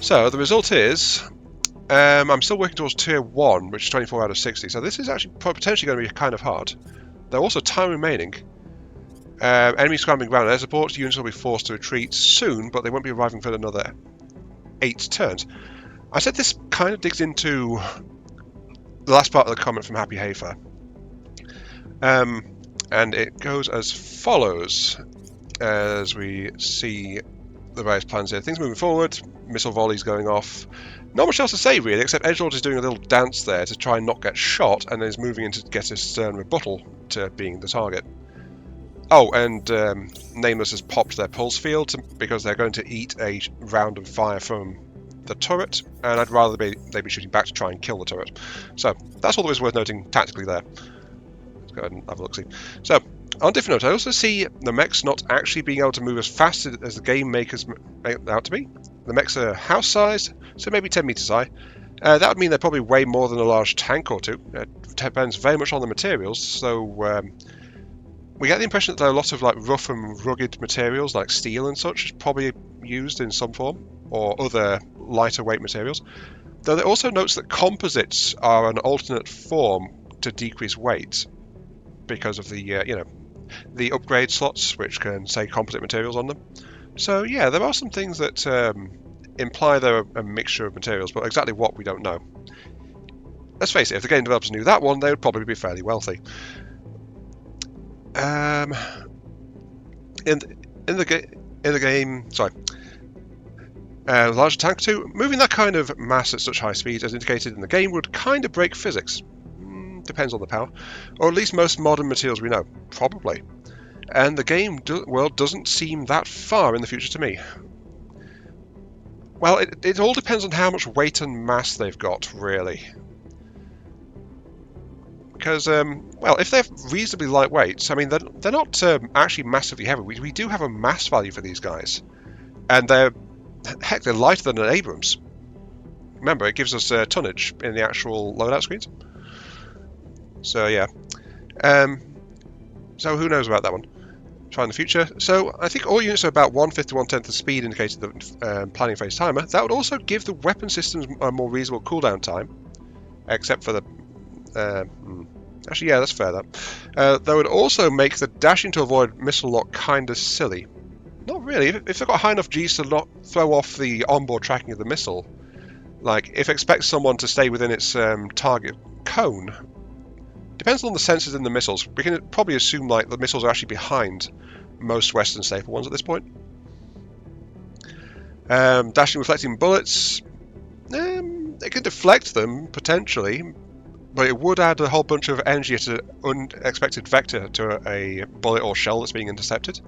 So the result is I'm still working towards tier 1, which is 24 out of 60, so this is actually potentially going to be kind of hard. There are also time remaining. Enemy scrambling ground air support. Units will be forced to retreat soon, but they won't be arriving for another 8 turns. I said this kind of digs into the last part of the comment from Happy Hafer. And it goes as follows, as we see the various plans here. Things moving forward, missile volleys going off. Not much else to say really, except Edgelord is doing a little dance there to try and not get shot, and then is moving in to get a stern rebuttal to being the target. Oh, and Nameless has popped their pulse field because they're going to eat a round of fire from the turret, and I'd rather they be shooting back to try and kill the turret. So that's all there is worth noting tactically there. Let's go ahead and have a look-see. So, on a different note, I also see the mechs not actually being able to move as fast as the game makers make them out to be. The mechs are house-sized, so maybe 10 meters high. That would mean they probably weigh more than a large tank or two. It depends very much on the materials, so we get the impression that there are a lot of like rough and rugged materials like steel and such is probably used in some form, or other lighter weight materials. Though it also notes that composites are an alternate form to decrease weight because of the the upgrade slots which can say composite materials on them. So yeah, there are some things that imply they're a mixture of materials, but exactly what we don't know. Let's face it, if the game developers knew that one, they would probably be fairly wealthy. In the game, sorry. Larger tank 2, moving that kind of mass at such high speed as indicated in the game would kind of break physics. Depends on the power. Or at least most modern materials we know. Probably. And the game world doesn't seem that far in the future to me. Well, it all depends on how much weight and mass they've got, really. Because, well, if they're reasonably lightweight, I mean, they're not actually massively heavy. We do have a mass value for these guys. And they're lighter than an Abrams. Remember, it gives us tonnage in the actual loadout screens. So, yeah. So who knows about that one? Try in the future. So I think all units are about 1/5 to 1/10 the speed indicated the planning phase timer. That would also give the weapon systems a more reasonable cooldown time, except for the. Actually, yeah, that's fair. That would also make the dashing to avoid missile lock kind of silly. Not really. If they've got high enough Gs to not throw off the onboard tracking of the missile, like if it expects someone to stay within its target cone. Depends on the sensors in the missiles. We can probably assume like the missiles are actually behind most Western staple ones at this point. Dashing reflecting bullets. It can deflect them potentially, but it would add a whole bunch of energy at an unexpected vector to a bullet or shell that's being intercepted.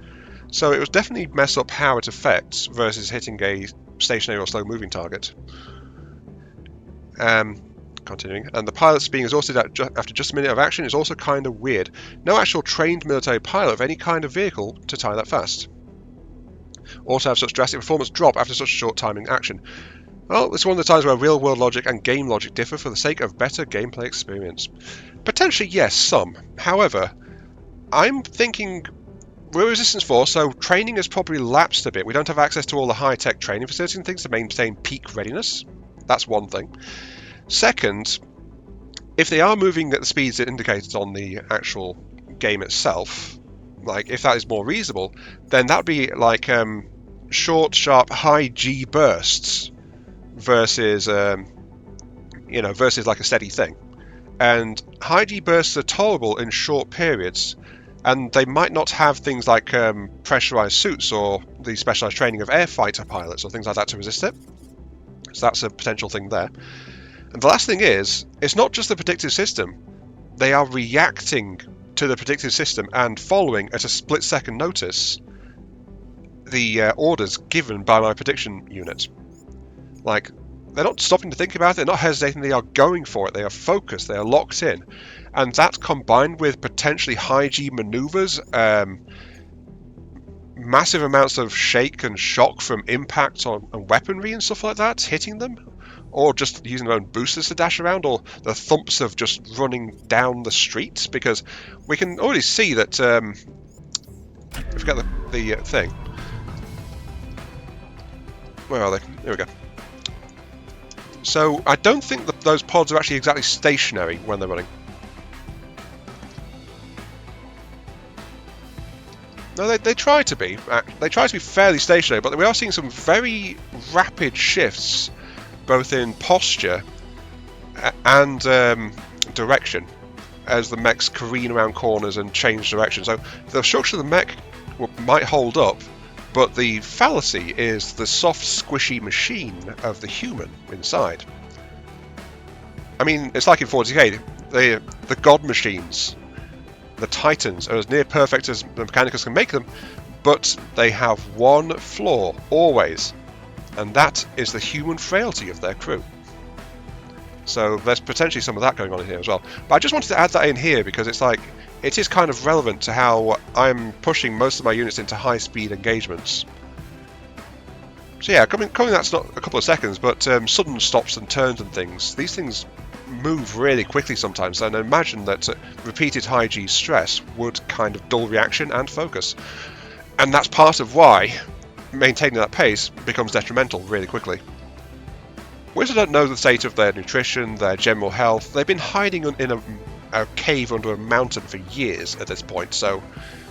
So it would definitely mess up how it affects versus hitting a stationary or slow moving target. Continuing, and the pilots being exhausted after just a minute of action is also kind of weird. No actual trained military pilot of any kind of vehicle to tie that fast. Also have such drastic performance drop after such a short time in action. Well, this is one of the times where real world logic and game logic differ for the sake of better gameplay experience. Potentially yes, some. However, I'm thinking we're Resistance Force, so training has probably lapsed a bit. We don't have access to all the high-tech training facilities and things to maintain peak readiness. That's one thing. Second, if they are moving at the speeds indicated on the actual game itself, like if that is more reasonable, then that would be like short, sharp, high G bursts versus, versus like a steady thing. And high G bursts are tolerable in short periods, and they might not have things like pressurized suits or the specialized training of air fighter pilots or things like that to resist it. So that's a potential thing there. And the last thing is, it's not just the predictive system. They are reacting to the predictive system and following at a split-second notice the orders given by my prediction unit. Like, they're not stopping to think about it, they're not hesitating, they are going for it, they are focused, they are locked in. And that combined with potentially high G maneuvers, massive amounts of shake and shock from impact on weaponry and stuff like that, hitting them, or just using their own boosters to dash around, or the thumps of just running down the streets, because we can already see that, I forget the thing. Where are they? Here we go. So I don't think that those pods are actually exactly stationary when they're running. No, they try to be. They try to be fairly stationary, but we are seeing some very rapid shifts both in posture and direction as the mechs careen around corners and change direction. So the structure of the mech might hold up, but the fallacy is the soft, squishy machine of the human inside. I mean, it's like in 40k, the god machines, the titans, are as near perfect as the Mechanicus can make them, but they have one flaw, always. And that is the human frailty of their crew. So there's potentially some of that going on in here as well. But I just wanted to add that in here because it's like, it is kind of relevant to how I'm pushing most of my units into high-speed engagements. So yeah, coming that's not a couple of seconds, but sudden stops and turns and things. These things move really quickly sometimes, and I imagine that repeated high G stress would kind of dull reaction and focus. And that's part of why maintaining that pace becomes detrimental really quickly. We also don't know the state of their nutrition, their general health. They've been hiding in a cave under a mountain for years at this point, so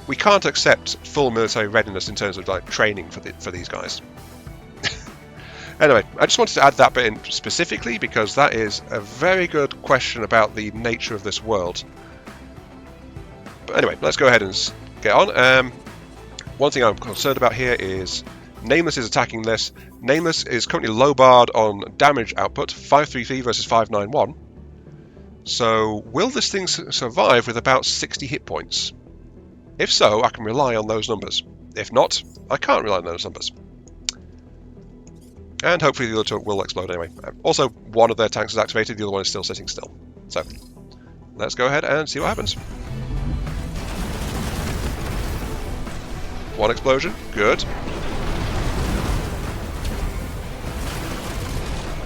we can't accept full military readiness in terms of like training for these guys. Anyway, I just wanted to add that bit in specifically because that is a very good question about the nature of this world. But anyway, let's go ahead and get on. One thing I'm concerned about here is Nameless is attacking this. Nameless is currently low barred on damage output, 533 versus 591. So will this thing survive with about 60 hit points? If so, I can rely on those numbers. If not, I can't rely on those numbers. And hopefully the other two will explode anyway. Also, one of their tanks is activated, the other one is still sitting still. So, let's go ahead and see what happens. One explosion, good.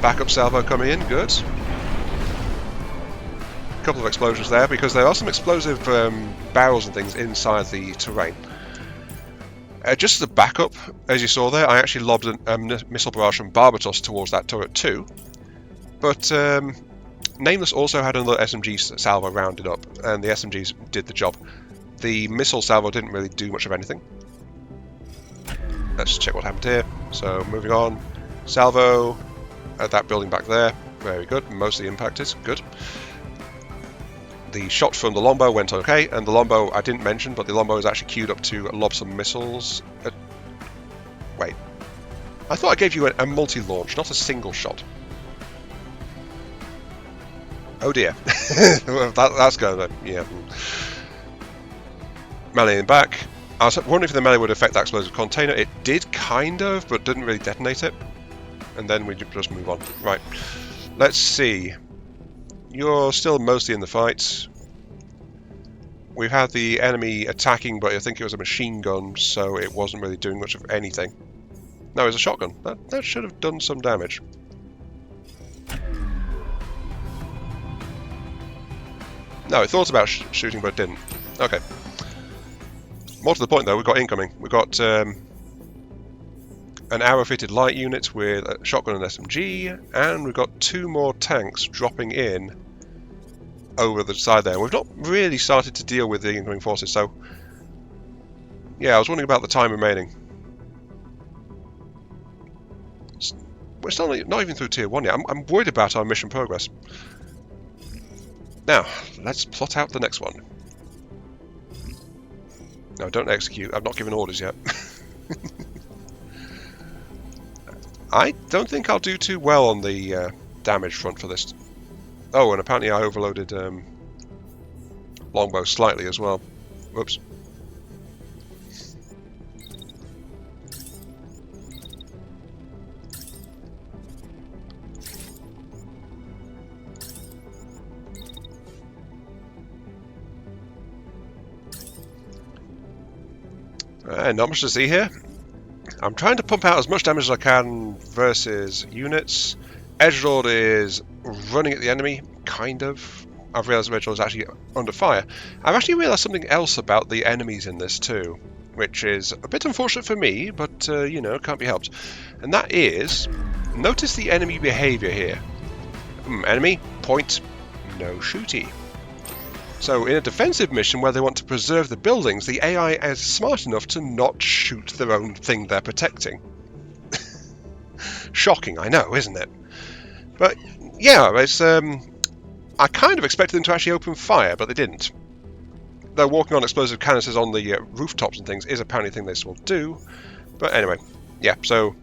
Backup salvo coming in, good. A couple of explosions there, because there are some explosive barrels and things inside the terrain. Just as a backup, as you saw there, I actually lobbed a missile barrage from Barbatos towards that turret too. But Nameless also had another SMG salvo rounded up, and the SMGs did the job. The missile salvo didn't really do much of anything. Let's check what happened here. So moving on, salvo at that building back there, very good, mostly impacted, good. The shot from the Longbow went okay, and the Longbow I didn't mention, but the Longbow is actually queued up to lob some missiles. Wait, I thought I gave you a multi-launch, not a single shot. Oh dear, that's going to, yeah. Melee in back. I was wondering if the melee would affect that explosive container. It did kind of, but didn't really detonate it. And then we just move on. Right, let's see. You're still mostly in the fight. We've had the enemy attacking, but I think it was a machine gun, so it wasn't really doing much of anything. No, it was a shotgun. That should have done some damage. No, it thought about shooting, but it didn't. Okay. More to the point, though, we've got incoming. We've got an arrow-fitted light unit with a shotgun and SMG, and we've got two more tanks dropping in over the side there. We've not really started to deal with the incoming forces, so yeah, I was wondering about the time remaining. We're still not even through Tier 1 yet. I'm worried about our mission progress. Now, let's plot out the next one. No, don't execute. I've not given orders yet. I don't think I'll do too well on the damage front for this. Oh, and apparently I overloaded Longbow slightly as well. Whoops. Not much to see here. I'm trying to pump out as much damage as I can versus units. Edgelord is running at the enemy, kind of. I've realised Edgelord is actually under fire. I've actually realised something else about the enemies in this too, which is a bit unfortunate for me, but you know, can't be helped. And that is, notice the enemy behaviour here. Enemy, point, no shooty. So in a defensive mission where they want to preserve the buildings, the AI is smart enough to not shoot their own thing they're protecting. Shocking, I know, isn't it? But yeah, it's I kind of expected them to actually open fire, but they didn't. Though walking on explosive canisters on the rooftops and things is apparently a thing they still do. But anyway, yeah, so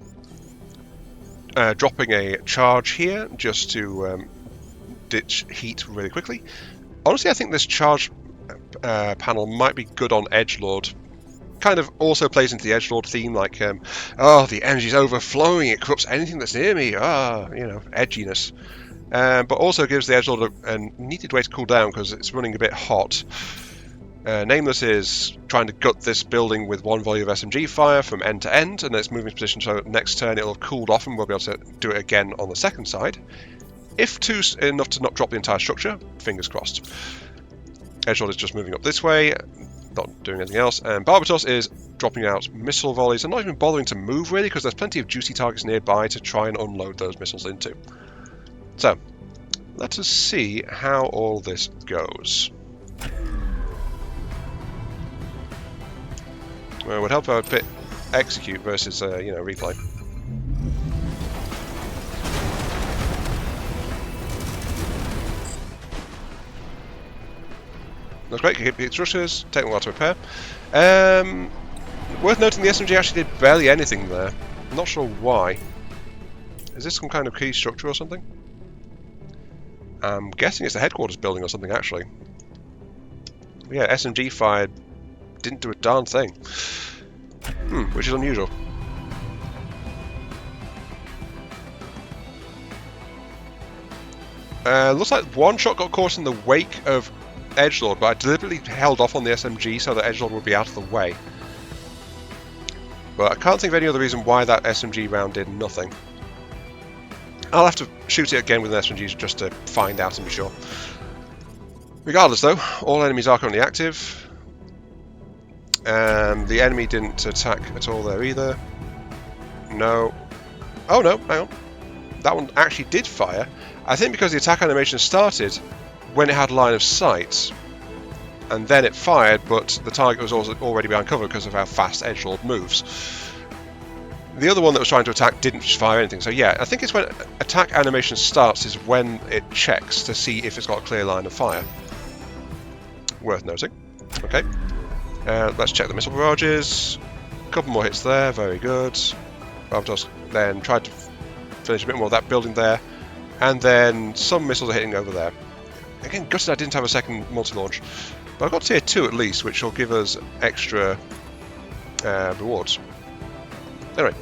dropping a charge here just to ditch heat really quickly. Honestly, I think this charge panel might be good on Edgelord. Kind of also plays into the Edgelord theme, like, oh, the energy's overflowing, it corrupts anything that's near me, you know, edginess. But also gives the Edgelord a needed way to cool down because it's running a bit hot. Nameless is trying to gut this building with one volley of SMG fire from end to end, and it's moving its position so next turn it'll have cooled off and we'll be able to do it again on the second side. If too enough to not drop the entire structure, fingers crossed. Edgelord is just moving up this way, not doing anything else, and Barbatos is dropping out missile volleys and not even bothering to move really because there's plenty of juicy targets nearby to try and unload those missiles into. So, let us see how all this goes. Well, it would help if I would pit execute versus, you know, replay. That's great, keep its rushes, take a while to repair. Worth noting the SMG actually did barely anything there. I'm not sure why. Is this some kind of key structure or something? I'm guessing it's a headquarters building or something actually. Yeah, SMG fired didn't do a darn thing. Which is unusual. Looks like one shot got caught in the wake of Edgelord, but I deliberately held off on the SMG so that Edgelord would be out of the way. But I can't think of any other reason why that SMG round did nothing. I'll have to shoot it again with an SMG just to find out and be sure. Regardless though, all enemies are currently active. The enemy didn't attack at all there either. No. Oh no, hang on. That one actually did fire. I think because the attack animation started when it had line of sight. And then it fired, but the target was also already behind cover because of how fast Edgelord moves. The other one that was trying to attack didn't fire anything, so yeah, I think it's when attack animation starts is when it checks to see if it's got a clear line of fire. Worth noting. Okay, let's check the missile barrages. A couple more hits there, very good. Barbatos then tried to finish a bit more of that building there, and then some missiles are hitting over there. Again, gutted I didn't have a second multi-launch, but I've got tier 2 at least, which will give us extra rewards. Anyway,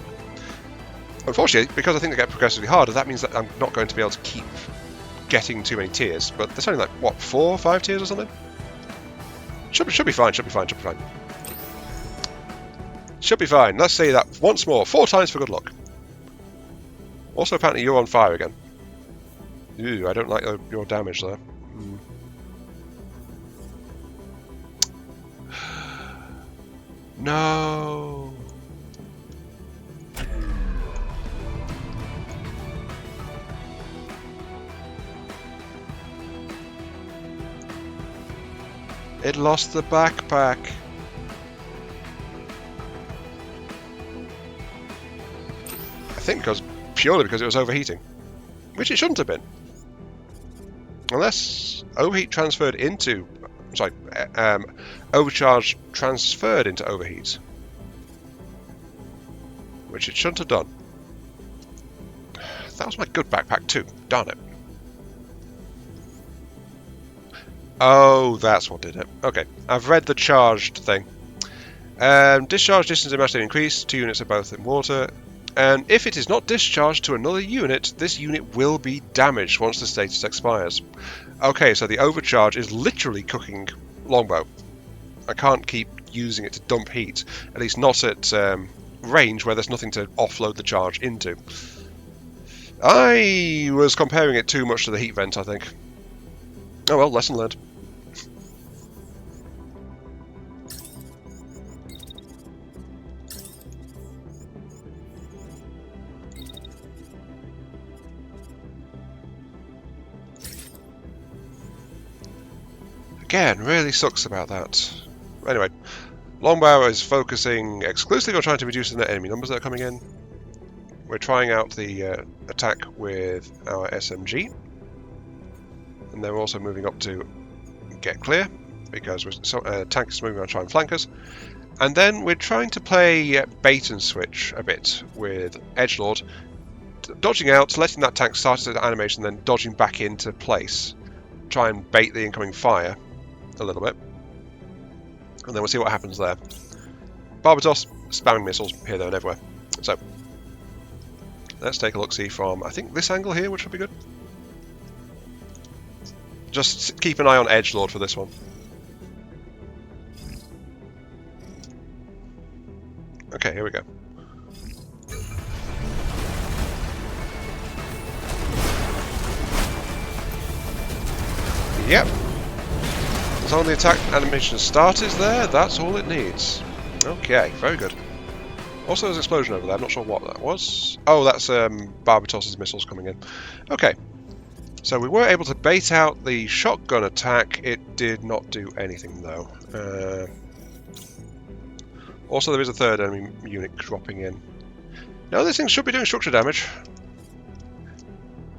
unfortunately, because I think they get progressively harder, that means that I'm not going to be able to keep getting too many tiers. But there's only like, what, 4 or 5 tiers or something? Should be fine, should be fine, should be fine. Should be fine. Let's say that once more, 4 times for good luck. Also, apparently you're on fire again. Ooh, I don't like your damage there. No. It lost the backpack. I think purely because it was overheating, which it shouldn't have been. Unless overheat transferred into, sorry, overcharge transferred into overheat, which it shouldn't have done. That was my good backpack too, darn it. Oh, that's what did it. Okay, I've read the charged thing. Discharge distance and mass increase, 2 units are both in water. And if it is not discharged to another unit, this unit will be damaged once the status expires. Okay, so the overcharge is literally cooking longbow. I can't keep using it to dump heat, at least not at range where there's nothing to offload the charge into. I was comparing it too much to the heat vent, I think. Oh well, lesson learned. Again, really sucks about that. Anyway, longbow is focusing exclusively on trying to reduce the net enemy numbers that are coming in. We're trying out the attack with our SMG. And then we're also moving up to get clear, because tank is moving on to try and flank us. And then we're trying to play bait and switch a bit with Edgelord, dodging out, letting that tank start its animation, then dodging back into place. Try and bait the incoming fire a little bit. And then we'll see what happens there. Barbatos spamming missiles here, there, and everywhere. So, let's take a look-see from, I think, this angle here, which would be good. Just keep an eye on Edgelord for this one. Okay, here we go. Yep. As long as the attack animation started there, that's all it needs. Okay, very good. Also, there's an explosion over there. I'm not sure what that was. Oh, that's Barbatos' missiles coming in. Okay. So we were able to bait out the shotgun attack. It did not do anything, though. Also, there is a third enemy unit dropping in. Now, these things should be doing structure damage.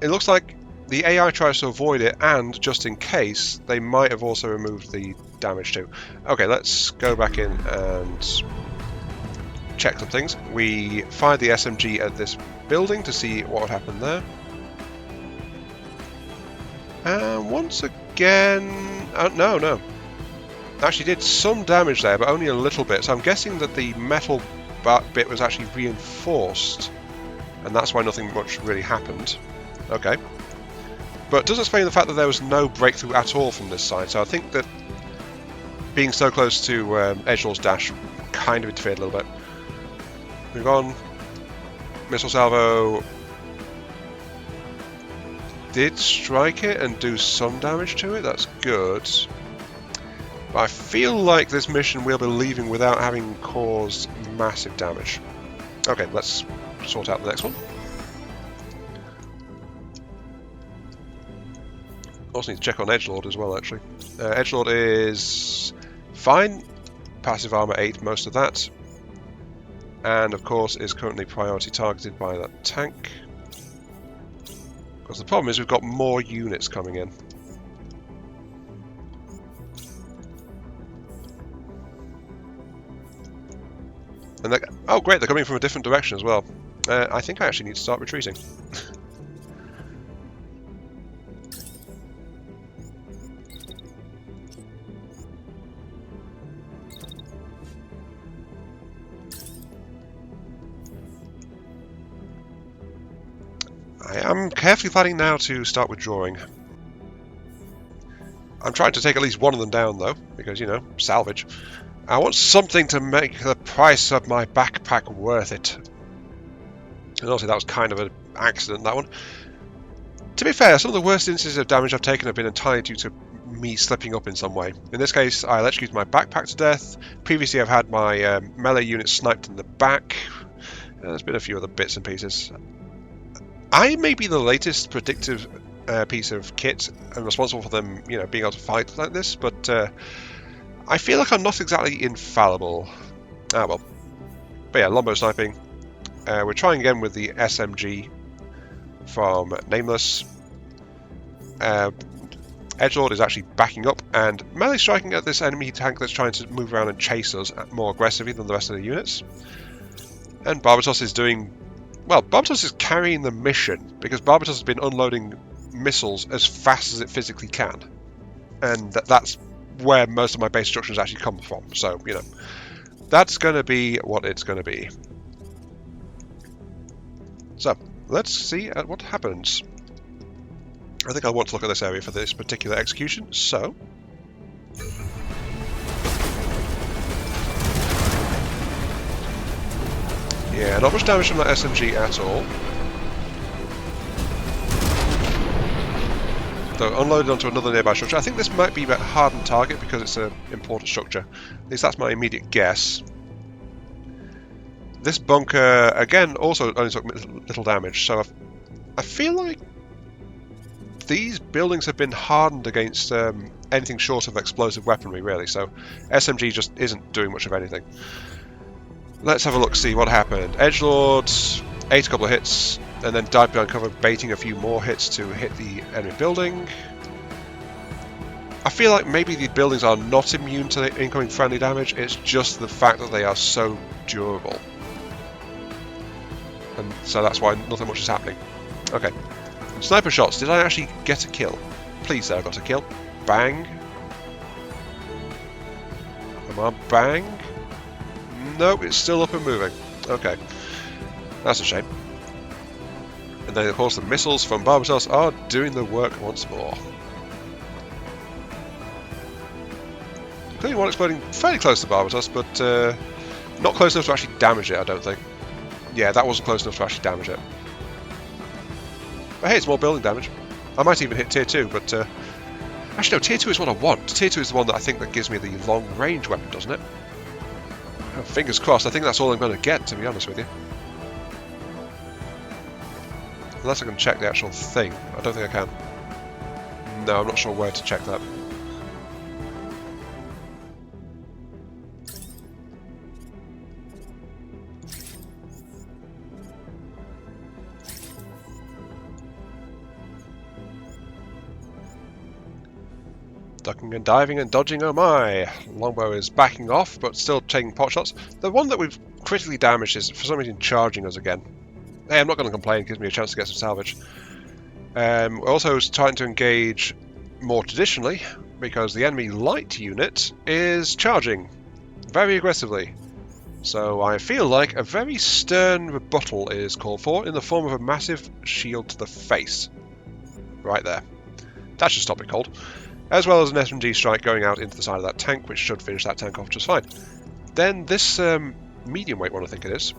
It looks like the AI tries to avoid it, and just in case, they might have also removed the damage too. Okay, let's go back in and check some things. We fired the SMG at this building to see what would happen there. And once again... no. actually did some damage there, but only a little bit. So I'm guessing that the metal bit was actually reinforced, and that's why nothing much really happened. Okay. But it doesn't explain the fact that there was no breakthrough at all from this side, so I think that being so close to Edgelord's dash kind of interfered a little bit. Move on. Missile salvo did strike it and do some damage to it, that's good. But I feel like this mission we'll be leaving without having caused massive damage. Okay, let's sort out the next one. Also need to check on Edgelord as well, actually. Edgelord is fine. Passive armor 8, most of that. And of course is currently priority targeted by that tank. Because the problem is we've got more units coming in. And oh great, they're coming from a different direction as well. I think I actually need to start retreating. I am carefully planning now to start withdrawing. I'm trying to take at least one of them down though, because, you know, salvage. I want something to make the price of my backpack worth it. And obviously that was kind of an accident, that one. To be fair, some of the worst instances of damage I've taken have been entirely due to me slipping up in some way. In this case, I electrocuted my backpack to death. Previously I've had my melee unit sniped in the back. There's been a few other bits and pieces. I may be the latest predictive piece of kit and responsible for them, you know, being able to fight like this, but I feel like I'm not exactly infallible. Ah well. But yeah, longbow sniping. We're trying again with the SMG from Nameless. Edgelord is actually backing up and melee striking at this enemy tank that's trying to move around and chase us more aggressively than the rest of the units. And Barbatos is doing... Well, Barbatos is carrying the mission, because Barbatos has been unloading missiles as fast as it physically can. And that's where most of my base instructions actually come from. So, you know, that's going to be what it's going to be. So, let's see what happens. I think I want to look at this area for this particular execution, so... Yeah, not much damage from that SMG at all. Though unloaded onto another nearby structure. I think this might be a hardened target because it's an important structure. At least that's my immediate guess. This bunker, again, also only took little damage, so I feel like these buildings have been hardened against anything short of explosive weaponry, really, so SMG just isn't doing much of anything. Let's have a look, see what happened. Edgelord ate a couple of hits, and then died behind cover, baiting a few more hits to hit the enemy building. I feel like maybe the buildings are not immune to the incoming friendly damage, it's just the fact that they are so durable. And so that's why nothing much is happening. Okay. Sniper shots, did I actually get a kill? Please say I got a kill. Bang. Come on, bang. Nope, it's still up and moving. Okay. That's a shame. And then, of course, the missiles from Barbatos are doing the work once more. Including one exploding fairly close to Barbatos, but not close enough to actually damage it, I don't think. Yeah, that wasn't close enough to actually damage it. But hey, it's more building damage. I might even hit tier 2, but... actually, no, tier 2 is what I want. Tier 2 is the one that I think that gives me the long-range weapon, doesn't it? Oh, fingers crossed, I think that's all I'm going to get, to be honest with you. Unless I can check the actual thing. I don't think I can. No, I'm not sure where to check that. Ducking and diving and dodging, oh my! Longbow is backing off, but still taking pot shots. The one that we've critically damaged is for some reason charging us again. Hey, I'm not going to complain, it gives me a chance to get some salvage. We're also trying to engage more traditionally because the enemy light unit is charging very aggressively. So I feel like a very stern rebuttal is called for in the form of a massive shield to the face. Right there. That should stop it cold. As well as an SMG strike going out into the side of that tank, which should finish that tank off just fine. Then this medium weight one, I think it is.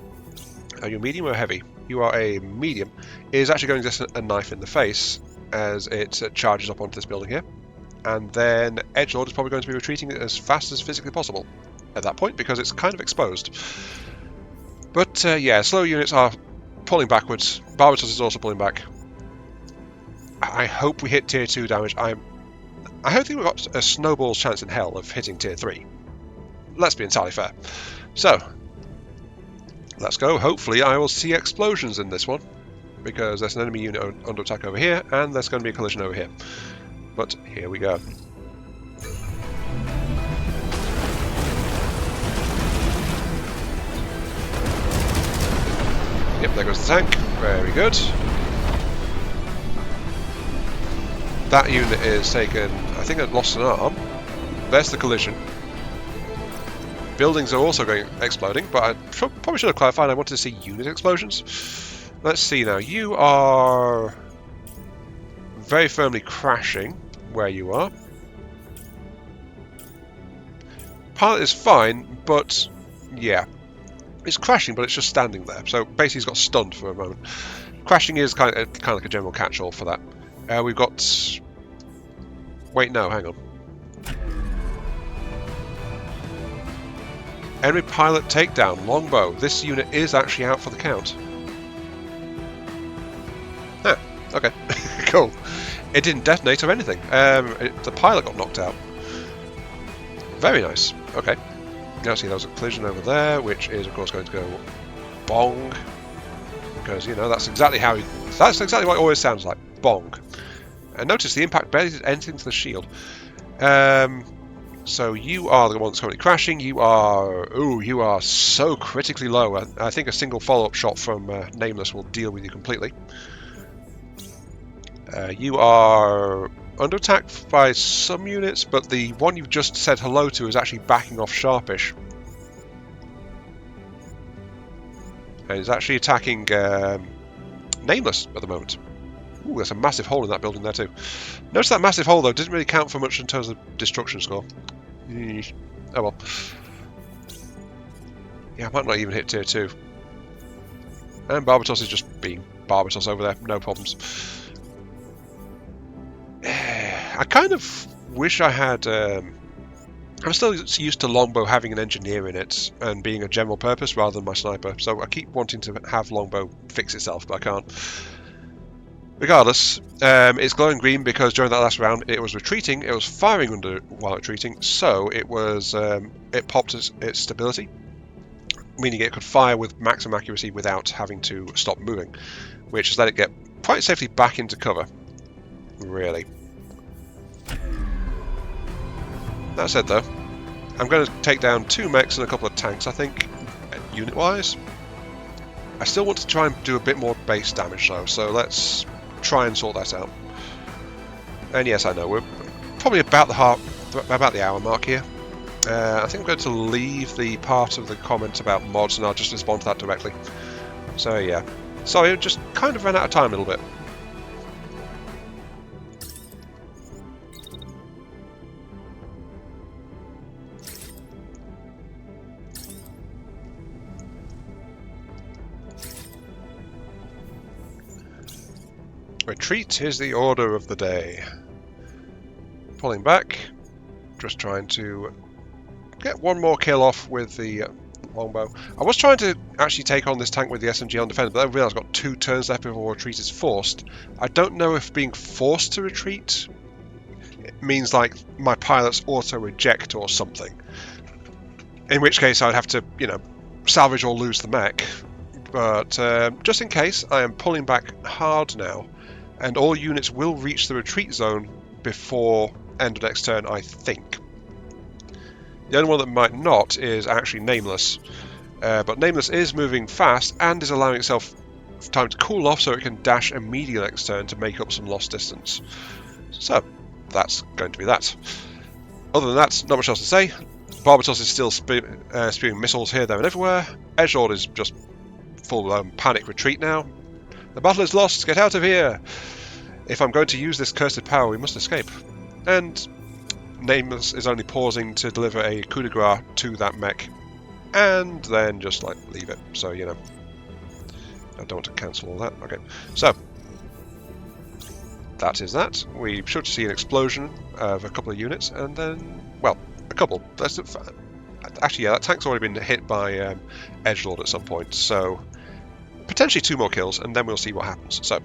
Are you medium or heavy? You are a medium. Is actually going to get a knife in the face as it charges up onto this building here. And then Edgelord is probably going to be retreating as fast as physically possible at that point because it's kind of exposed. But yeah, slow units are pulling backwards. Barbatos is also pulling back. I hope we hit tier 2 damage. I don't think we've got a snowball's chance in hell of hitting tier 3. Let's be entirely fair. So, let's go. Hopefully I will see explosions in this one, because there's an enemy unit under attack over here, and there's going to be a collision over here. But here we go. Yep, there goes the tank. Very good. That unit is taken, I think it lost an arm. There's the collision. Buildings are also exploding, but I probably should have clarified I wanted to see unit explosions. Let's see now. You are very firmly crashing where you are. Pilot is fine, but yeah. It's crashing, but it's just standing there. So basically he's got stunned for a moment. Crashing is kind of like a general catch-all for that. We've got... Wait, no, hang on. Enemy pilot takedown, longbow. This unit is actually out for the count. Ah, okay, cool. It didn't detonate or anything. The pilot got knocked out. Very nice. Okay. Now see, there was a collision over there, which is of course going to go bong, because you know that's exactly how that's exactly what it always sounds like. Bong. And notice the impact barely did anything to the shield. So you are the one that's currently crashing. You are so critically low. I think a single follow-up shot from Nameless will deal with you completely. You are under attack by some units, but the one you've just said hello to is actually backing off sharpish. And is actually attacking Nameless at the moment. Ooh, there's a massive hole in that building there too. Notice that massive hole though didn't really count for much in terms of destruction score. Oh well. Yeah, I might not even hit tier 2. And Barbatos is just being Barbatos over there, no problems. I kind of wish I had... I'm still used to longbow having an engineer in it and being a general purpose rather than my sniper, so I keep wanting to have longbow fix itself, but I can't. Regardless, it's glowing green because during that last round it was retreating, it was firing under while retreating, so it was it popped its stability, meaning it could fire with maximum accuracy without having to stop moving, which has let it get quite safely back into cover. Really. That said though, I'm going to take down 2 mechs and a couple of tanks, I think, unit-wise. I still want to try and do a bit more base damage though, so let's try and sort that out. And yes, I know, we're probably about the hour mark here. I think I'm going to leave the part of the comment about mods and I'll just respond to that directly. So yeah, sorry, it just kind of ran out of time a little bit. Retreat is the order of the day. Pulling back, just trying to get one more kill off with the longbow. I was trying to actually take on this tank with the SMG undefended, but I realised I've got 2 turns left before retreat is forced. I don't know if being forced to retreat means like my pilots auto-eject or something. In which case I'd have to, you know, salvage or lose the mech. But just in case, I am pulling back hard now. And all units will reach the retreat zone before end of next turn, I think. The only one that might not is actually Nameless. But Nameless is moving fast and is allowing itself time to cool off so it can dash immediately next turn to make up some lost distance. So, that's going to be that. Other than that, not much else to say. Barbatos is still spewing missiles here, there, and everywhere. Edgelord is just full-blown panic retreat now. The battle is lost. Get out of here. If I'm going to use this cursed power, we must escape. And Nameless is only pausing to deliver a coup de grace to that mech, and then just like leave it. So you know, I don't want to cancel all that. Okay, so that is that. We should see an explosion of a couple of units, and then, well, a couple. Actually, yeah, that tank's already been hit by Edgelord at some point, so potentially 2 more kills, and then we'll see what happens. So.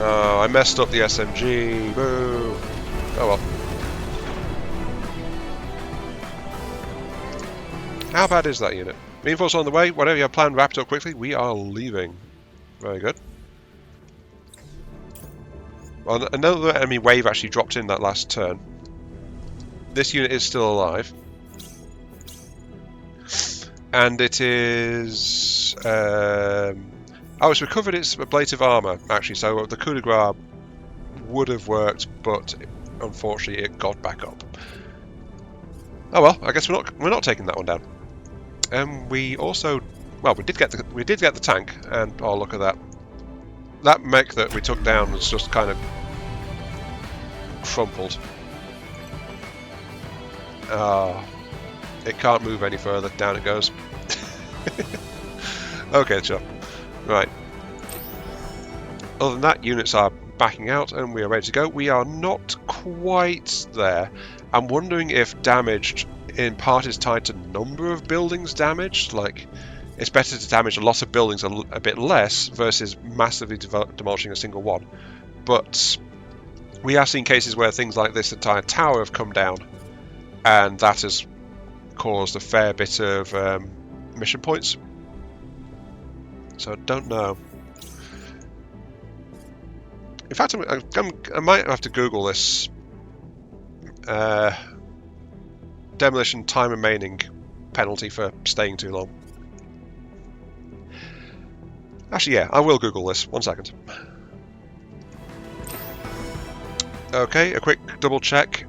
Oh, I messed up the SMG. Boo. Oh well. How bad is that unit? Reinforcements on the way. Whatever you have planned, wrap it up quickly. We are leaving. Very good. Well, another enemy wave actually dropped in that last turn. This unit is still alive. And it is... oh, it's recovered its ablative armour, actually, so the coup de grace would have worked, but unfortunately it got back up. Oh well, I guess we're not taking that one down. We also, well, we did get the tank, and oh look at that. That mech that we took down was just kind of crumpled. It can't move any further. Down it goes. Okay, sure. Right. Other than that, units are backing out and we are ready to go. We are not quite there. I'm wondering if damage in part is tied to number of buildings damaged. Like, it's better to damage a lot of buildings a bit less versus massively demolishing a single one. But we have seen cases where things like this entire tower have come down, and that has caused a fair bit of mission points. So I don't know. In fact, I might have to Google this. Demolition time remaining penalty for staying too long. Actually, yeah, I will Google this. 1 second. Okay, a quick double check.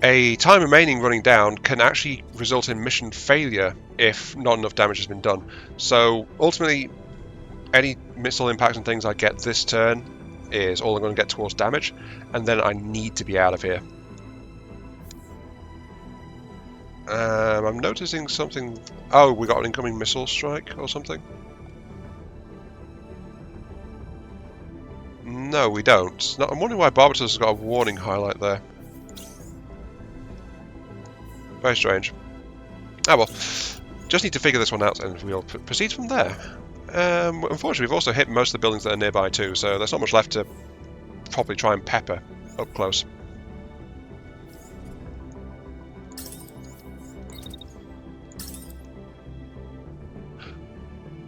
A time remaining running down can actually result in mission failure if not enough damage has been done. So ultimately, any missile impacts and things I get this turn is all I'm going to get towards damage, and then I need to be out of here. I'm noticing something. Oh, we got an incoming missile strike or something? No, we don't. No, I'm wondering why Barbatos has got a warning highlight there. Very strange. Ah well, just need to figure this one out and we'll proceed from there. Unfortunately, we've also hit most of the buildings that are nearby too, so there's not much left to probably try and pepper up close.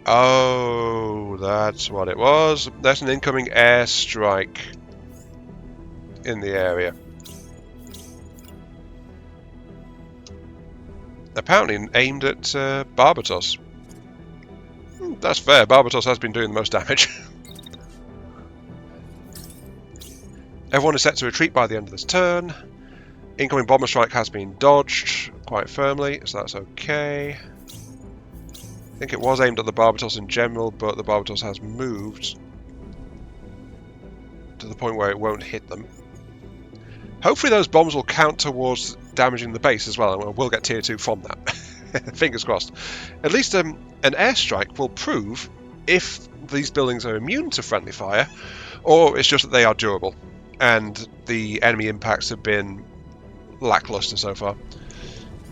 Oh, that's what it was. There's an incoming airstrike in the area. Apparently aimed at Barbatos. That's fair. Barbatos has been doing the most damage. Everyone is set to retreat by the end of this turn. Incoming bomber strike has been dodged quite firmly, so that's okay. I think it was aimed at the Barbatos in general, but the Barbatos has moved to the point where it won't hit them. Hopefully those bombs will count towards damaging the base as well, and we'll get tier 2 from that. Fingers crossed. At least an airstrike will prove if these buildings are immune to friendly fire, or it's just that they are durable, and the enemy impacts have been lackluster so far.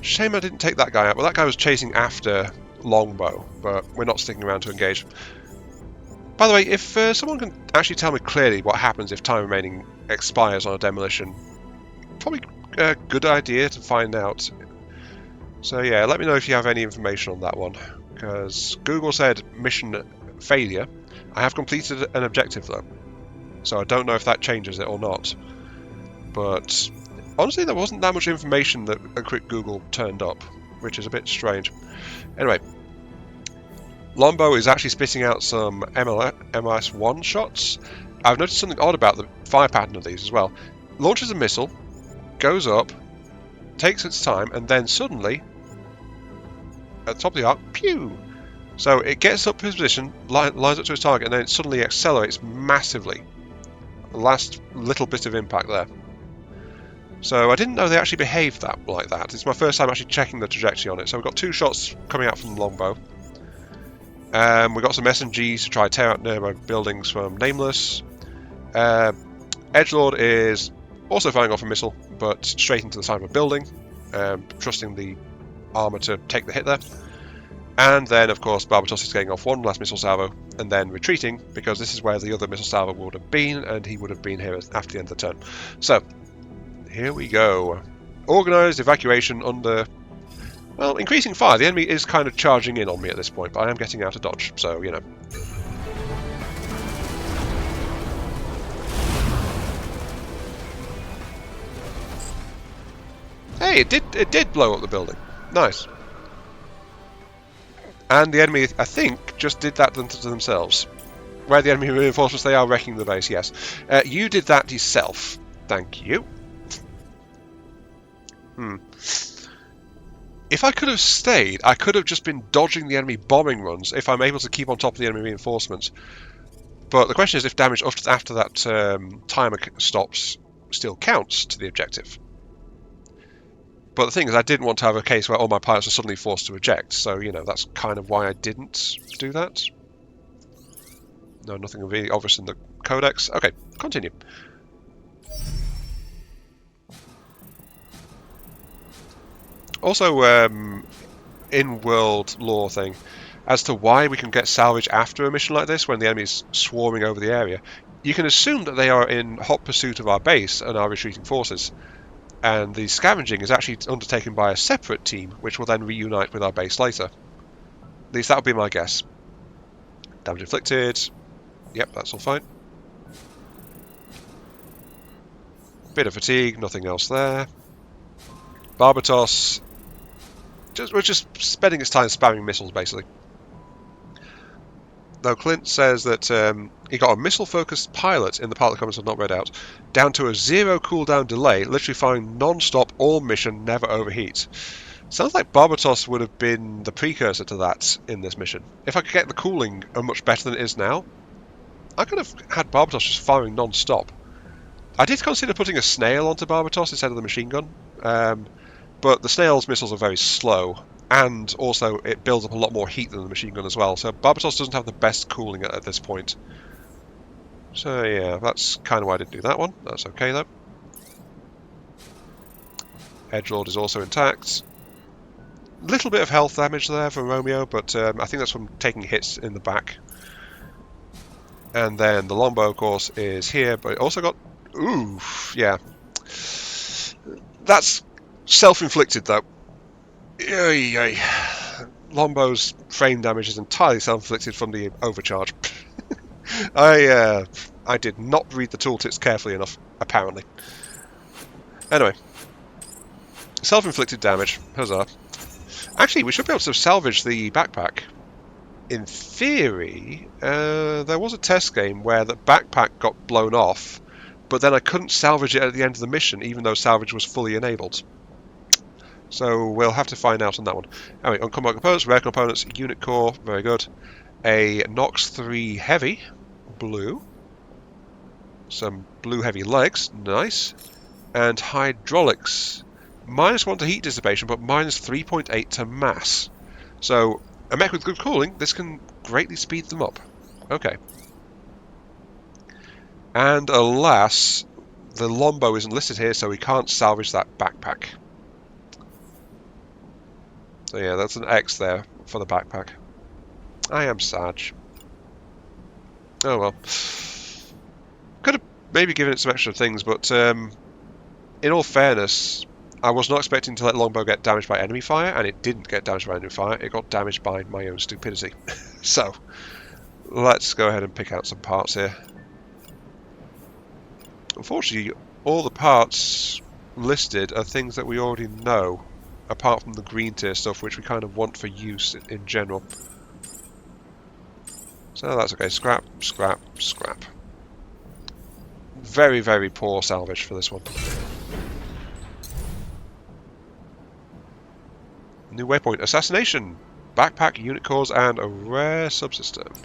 Shame I didn't take that guy out. Well, that guy was chasing after Longbow, but we're not sticking around to engage. By the way, if someone can actually tell me clearly what happens if time remaining expires on a demolition, probably a good idea to find out. So yeah, let me know if you have any information on that one, because Google said mission failure. I have completed an objective though, so I don't know if that changes it or not. But honestly, there wasn't that much information that a quick Google turned up. which is a bit strange. Anyway, longbow is actually spitting out some MS1 shots. I've noticed something odd about the fire pattern of these as well. Launches a missile, goes up, takes its time, and then suddenly, at the top of the arc, pew! So it gets up to its position, lines up to its target, and then it suddenly accelerates massively. Last little bit of impact there. So I didn't know they actually behaved like that. It's my first time actually checking the trajectory on it. So we've got 2 shots coming out from the longbow. We've got some SMGs to try to tear out nearby buildings from Nameless. Edgelord is also firing off a missile, but straight into the side of a building, trusting the armour to take the hit there. And then, of course, Barbatos is getting off one last missile salvo and then retreating, because this is where the other missile salvo would have been, and he would have been here after the end of the turn. So, here we go. Organised evacuation under, well, increasing fire. The enemy is kind of charging in on me at this point, but I am getting out of dodge, so, you know. Hey, it did blow up the building. Nice. And the enemy, I think, just did that to themselves. Where the enemy reinforcements, they are wrecking the base, yes. You did that yourself. Thank you. If I could have stayed, I could have just been dodging the enemy bombing runs if I'm able to keep on top of the enemy reinforcements. But the question is if damage after that timer stops still counts to the objective. But the thing is, I didn't want to have a case where all my pilots are suddenly forced to eject, so, you know, that's kind of why I didn't do that. No, nothing really obvious in the codex. Okay, continue. Also, in-world lore thing, as to why we can get salvage after a mission like this when the enemy's swarming over the area, you can assume that they are in hot pursuit of our base and our retreating forces. And the scavenging is actually undertaken by a separate team, which will then reunite with our base later. At least that would be my guess. Damage inflicted. Yep, that's all fine. Bit of fatigue, nothing else there. Barbatos. We're just spending its time spamming missiles, basically. Though Clint says that he got a missile-focused pilot in the pilot comments I've not read out, down to a 0 cooldown delay, literally firing non-stop all mission, never overheat. Sounds like Barbatos would have been the precursor to that in this mission. If I could get the cooling much better than it is now, I could have had Barbatos just firing non-stop. I did consider putting a snail onto Barbatos instead of the machine gun, but the snail's missiles are very slow. And also, it builds up a lot more heat than the machine gun as well. So Barbatos doesn't have the best cooling at this point. So yeah, that's kind of why I didn't do that one. That's okay though. Edgelord is also intact. Little bit of health damage there from Romeo, but I think that's from taking hits in the back. And then the longbow, of course, is here, but it also got... Oof, yeah. That's self-inflicted though. Longbow's frame damage is entirely self-inflicted from the overcharge. I did not read the tooltips carefully enough, apparently. Anyway, self-inflicted damage. Huzzah! Actually, we should be able to salvage the backpack. In theory, there was a test game where the backpack got blown off, but then I couldn't salvage it at the end of the mission, even though salvage was fully enabled. So we'll have to find out on that one. Anyway, uncombat components, rare components, unit core, very good. A Nox 3 heavy, blue. Some blue heavy legs, nice. And hydraulics. -1 to heat dissipation, but -3.8 to mass. So, a mech with good cooling, this can greatly speed them up. Okay. And alas, the longbow isn't listed here, so we can't salvage that backpack. So yeah, that's an X there for the backpack. I am sad. Oh well. Could have maybe given it some extra things, but in all fairness, I was not expecting to let longbow get damaged by enemy fire, and it didn't get damaged by enemy fire. It got damaged by my own stupidity. So, let's go ahead and pick out some parts here. Unfortunately, all the parts listed are things that we already know. apart from the green tier stuff, which we kind of want for use in general. So that's okay. Scrap, scrap, scrap. Very, very poor salvage for this one. New waypoint. Assassination. Backpack, unit cores, and a rare subsystem.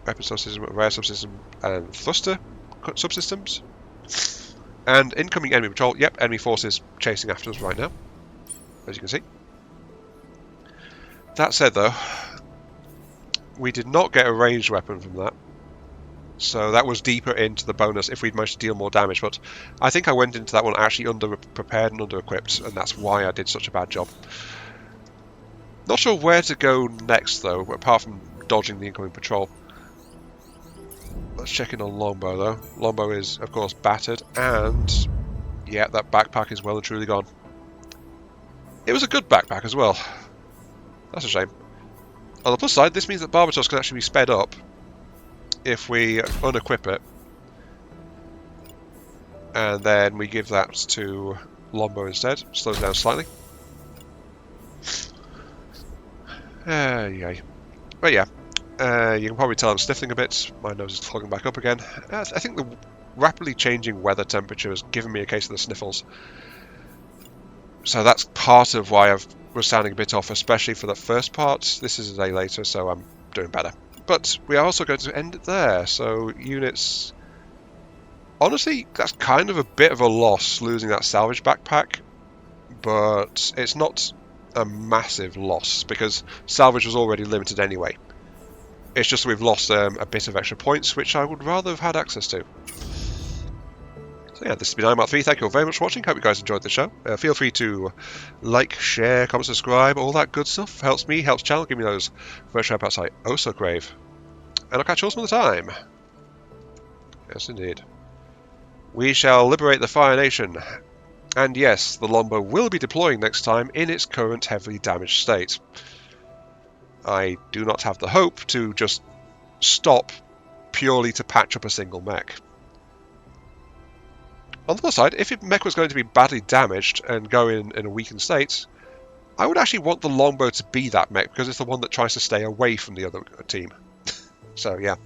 Weapon subsystem, rare subsystem, and thruster subsystems. And incoming enemy patrol. Yep, enemy forces chasing after us right now, as you can see. That said, though, we did not get a ranged weapon from that. So that was deeper into the bonus if we'd managed to deal more damage. But I think I went into that one actually under-prepared and under-equipped, and that's why I did such a bad job. Not sure where to go next, though, apart from dodging the incoming patrol. Let's check in on Longbow, though. Longbow is, of course, battered, and yeah, that backpack is well and truly gone. It was a good backpack as well. That's a shame. On the plus side, this means that Barbatos can actually be sped up if we unequip it. And then we give that to Longbow instead. Slows down slightly. Yay. But yeah. You can probably tell I'm sniffling a bit. My nose is clogging back up again. I think the rapidly changing weather temperature has given me a case of the sniffles. So that's part of why I was sounding a bit off, especially for the first part. This is a day later, so I'm doing better. But we are also going to end it there. So units... Honestly, that's kind of a bit of a loss, losing that salvage backpack. But it's not a massive loss, because salvage was already limited anyway. It's just that we've lost a bit of extra points, which I would rather have had access to. So yeah, this has been iMark3. Thank you all very much for watching. Hope you guys enjoyed the show. Feel free to like, share, comment, subscribe, all that good stuff. Helps me, helps the channel, give me those virtual parts I oh so crave. And I'll catch you all some other time. Yes, indeed. We shall liberate the Fire Nation. And yes, the Longbow will be deploying next time in its current heavily damaged state. I do not have the hope to just stop purely to patch up a single mech. On the plus side, if a mech was going to be badly damaged and go in a weakened state, I would actually want the Longbow to be that mech, because it's the one that tries to stay away from the other team. So yeah.